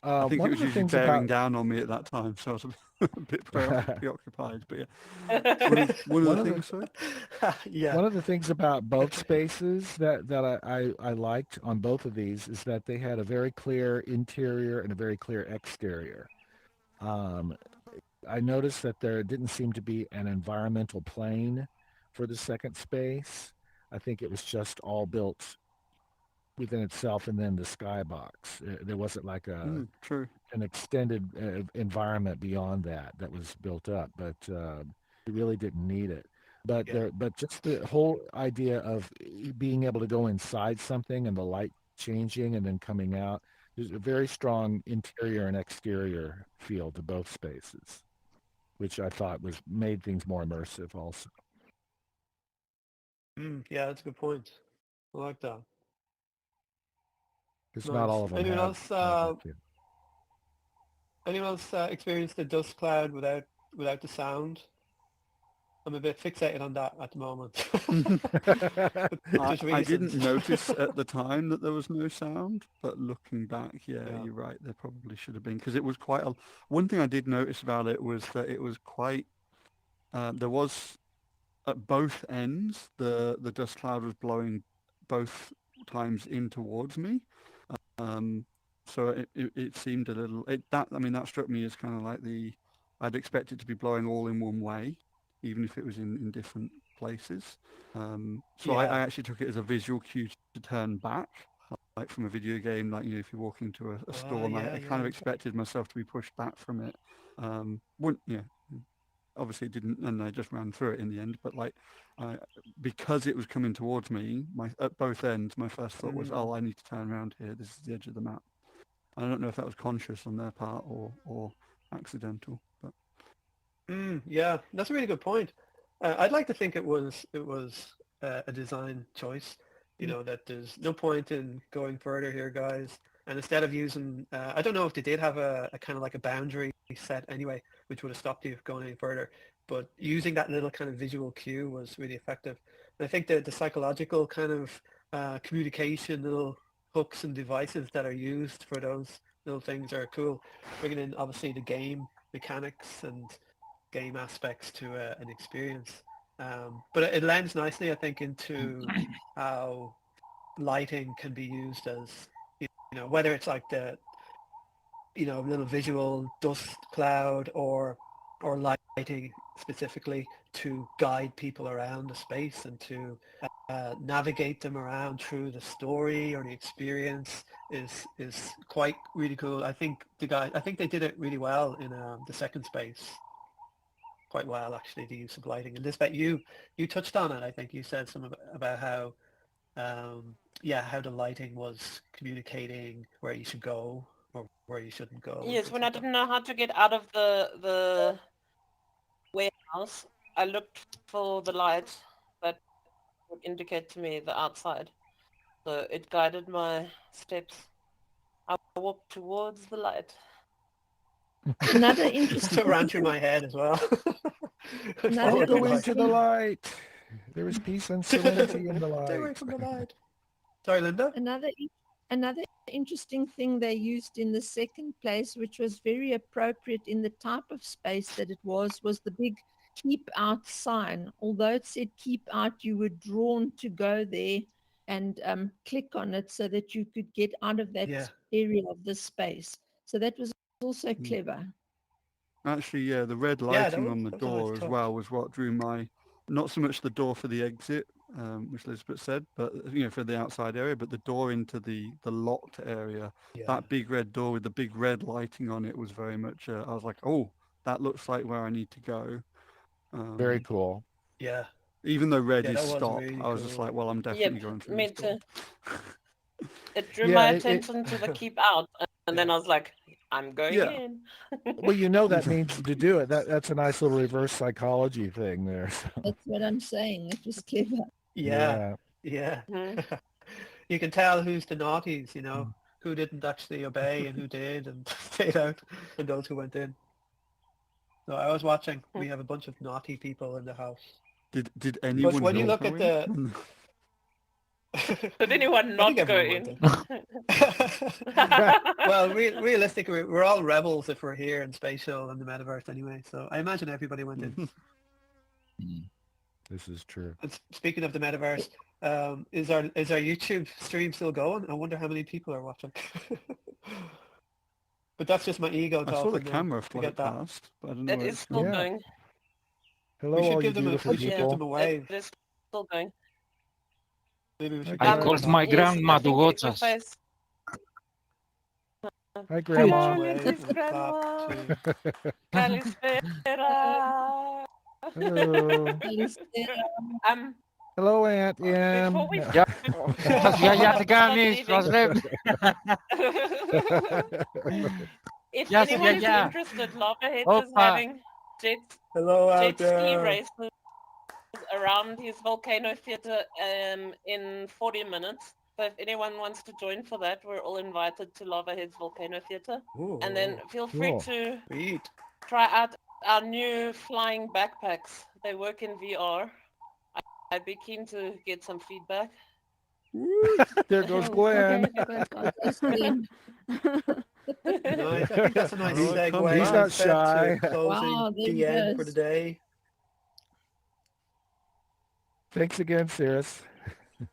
I think it One was of the usually things bearing about down on me at that time, so I was a bit preoccupied. But yeah, one of the things. Sorry. Yeah. one of the things about both spaces that I liked on both of these is that they had a very clear interior and a very clear exterior. I noticed that there didn't seem to be an environmental plane for the second space. I think it was just all built within itself, and then the skybox. There wasn't like True. an extended environment beyond that was built up, but we really didn't need it. But but just the whole idea of being able to go inside something and the light changing and then coming out, there's a very strong interior and exterior feel to both spaces, which I thought made things more immersive also. Yeah, that's a good point. I like that. Because Nice. not all of them Anyone have else? that feel. Anyone else experienced the dust cloud without the sound? I'm a bit fixated on that at the moment. I didn't notice at the time that there was no sound, but looking back, yeah. You're right. There probably should have been, because it was quite a. One thing I did notice about it was that it was quite. There was at both ends the dust cloud was blowing both times in towards me. So it seemed a little. That struck me as kind of like I'd expect it to be blowing all in one way, even if it was in different places. So I actually took it as a visual cue to turn back, like from a video game, like if you walk into a storm. I kind of expected myself to be pushed back from it. Obviously it didn't, and I just ran through it in the end. But because it was coming towards me, at both ends, my first thought was, "Oh, I need to turn around here. This is the edge of the map." I don't know if that was conscious on their part or accidental, but yeah, that's a really good point. I'd like to think it was a design choice. That there's no point in going further here, guys. And instead of using, I don't know if they did have a kind of like a boundary set anyway, which would have stopped you going any further. But using that little kind of visual cue was really effective. And I think the psychological kind of communication, little hooks and devices that are used for those little things are cool. Bringing in obviously the game mechanics and game aspects to an experience. But it lends nicely, I think, into how lighting can be used as, whether it's like the, little visual dust cloud or lighting specifically to guide people around the space and to navigate them around through the story or the experience is quite really cool. I think they did it really well in the second space. Quite well, actually, the use of lighting. And Lisbeth, you touched on it. I think you said something about how how the lighting was communicating where you should go or where you shouldn't go. Yes, when I didn't know how to get out of the warehouse, I looked for the light that would indicate to me the outside. So it guided my steps. I walked towards the light. Another interesting. So it ran through my head as well. Another Go into the light. There is peace and serenity in the light. Stay away from the light. Sorry, Linda. Another interesting thing they used in the second place, which was very appropriate in the type of space that it was the big keep out sign. Although it said keep out, you were drawn to go there and click on it so that you could get out of that area of the space. So that was also clever. Actually, the red lighting on the door as well was what drew my not so much the door for the exit, which Elizabeth said, but for the outside area, but the door into the locked area. Yeah. That big red door with the big red lighting on it was very much. I was like, oh, that looks like where I need to go. Very cool. Yeah. Even though red Yeah, is that was stop, really I was just cool. like, well, I'm definitely going through me this door. too. It drew Yeah, my it- attention to the keep out, and then I was like, I'm going Yeah. in. Well, that means to do it. That's a nice little reverse psychology thing there. That's what I'm saying. It was clever. Yeah. Mhm. You can tell who's the naughties, who didn't actually obey and who did and stayed out, and those who went in. So I was watching. We have a bunch of naughty people in the house. Did anyone when you not look go at in? Did anyone I not think go everyone in? Well, realistically, we're all rebels if we're here in Spatial and the metaverse anyway. So I imagine everybody went in. This is true. And speaking of the metaverse, is our YouTube stream still going? I wonder how many people are watching. But that's just my ego I talking. saw the now. camera Forget float that. past, but I don't know It where is it's still gone. going. Hello, We should all you give them beautiful we should give people. them a wave. It is still going. Maybe we should Hi, give I them a called guys. wave. my Yes, grandma I to think watch if us. I Hi, Grandma. Hello, Wave Lindsay's and clap grandma. to Kalispera. Hello. Hello, Aunt Em. Before we Yeah. before Γιαγιά τι we start κάνεις, μας leaving, βλέπει. if Γεια σου, anyone is γιαγιά. interested, Lavahead is Όπα. having Hello out jet ski there. races around his volcano theater in 40 minutes. So if anyone wants to join for that, we're all invited to Lavahead's volcano theater. Ooh, And then feel free Cool. to sweet. try out our new flying backpacks. They work in VR. I'd be keen to get some feedback. There goes Oh, Glenn. okay, Glenn's gone. Nice. I think that's a nice Oh, come segue He's back. not instead shy. to closing Wow, there he the end for goes. the day. Thanks again, Cirrus.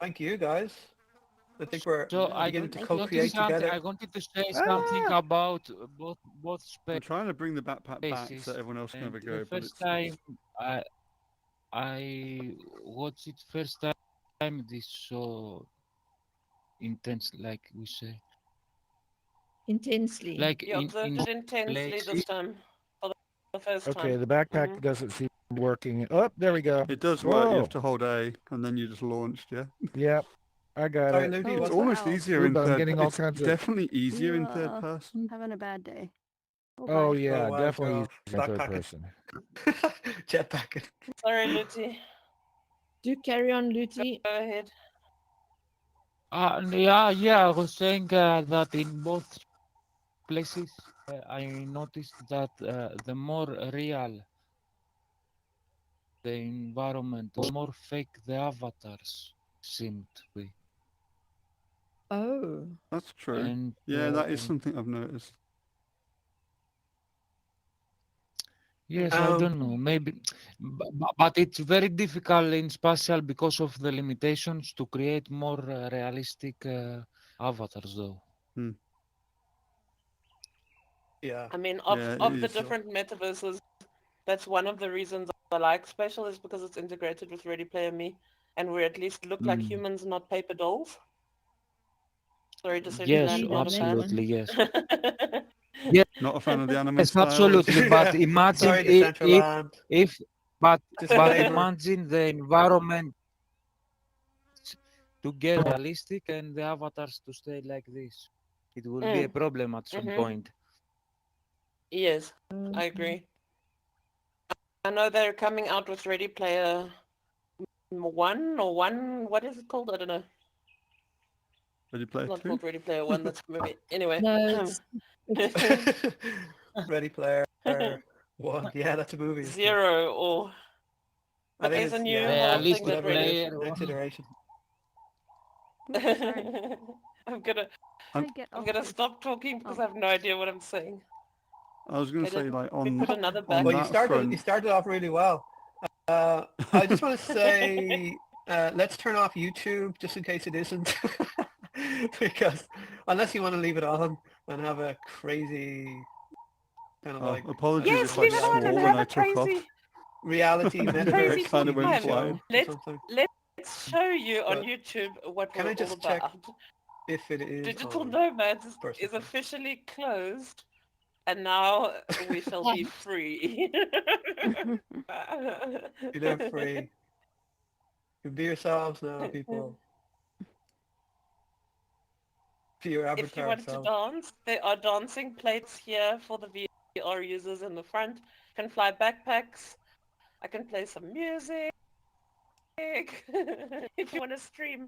Thank you, guys. I think we're So I beginning to Thank you. co-create together. I wanted to say something about both I'm trying to bring the backpack back spaces. so everyone else can have a And go. the But first time I watched it first time, this so intense, like we say, Intensely. like You observed it intensely this places. time for the first Okay, time. the backpack doesn't seem working. Oh, there we go. it does work. You Whoa. have to hold A, and then you just launched. Yeah. Yep, I got Sorry, it. Ludi, Oh, It's what's almost wow. easier Ooh, in but I'm third. getting all It's kinds of. definitely easier in third You, person. having a bad day. Oh, Oh bye. yeah, wow, definitely girl. easier in third Backpacking. person. Jetpacking. Sorry, Lucy. Do carry on, Luti. Go ahead. Yeah, I was saying that in both places, I noticed that the more real the environment, the more fake the avatars seem to be. Oh. That's true. And Yeah, that is something I've noticed. yes, I don't know, maybe, but it's very difficult in Spatial because of the limitations to create more realistic avatars, though. Yeah. I mean, Yeah, it of the is. different metaverses, that's one of the reasons I like Spatial is because it's integrated with Ready Player Me, and we at least look like humans, not paper dolls. Sorry to say, Yes, Agreed on that absolutely, one. yes. Yeah. Not a fan of the anime Yes, style. absolutely. But imagine Sorry, Decentraland. but Disclaimer. imagine the environment to get realistic and the avatars to stay like this. It will be a problem at some point. Yes, I agree. I know they're coming out with Ready Player One or One. What is it called? I don't know. Ready Player It's not 2? called Ready Player One. That's a movie. Anyway. No, Ready Player One. Yeah, that's a movie. isn't it? Zero or I think there's a it's new yeah, whole thing that whatever it is, Player next One. iteration. Sorry. I'm gonna I'm gonna stop talking because I have no idea what I'm saying. I was going to say, like, We on put another on back. Well, you that front. started off really well. I just want to say, let's turn off YouTube just in case it isn't, because unless you want to leave it on and have a crazy kind of like. Apologies Yes, if I leave it on and swore when have I a took off. crazy. reality metaverse Crazy kind of TV went show flying. or Let- something. Let's show you on But YouTube what can we're I all just check about. if it is Digital on Nomads Person is First? officially closed, and now we shall be free. You're now free. You can be yourselves now, people. Be your If you avatar want to self. dance, there are dancing plates here for the VR users in the front. You can fly backpacks. I can play some music. If you want to stream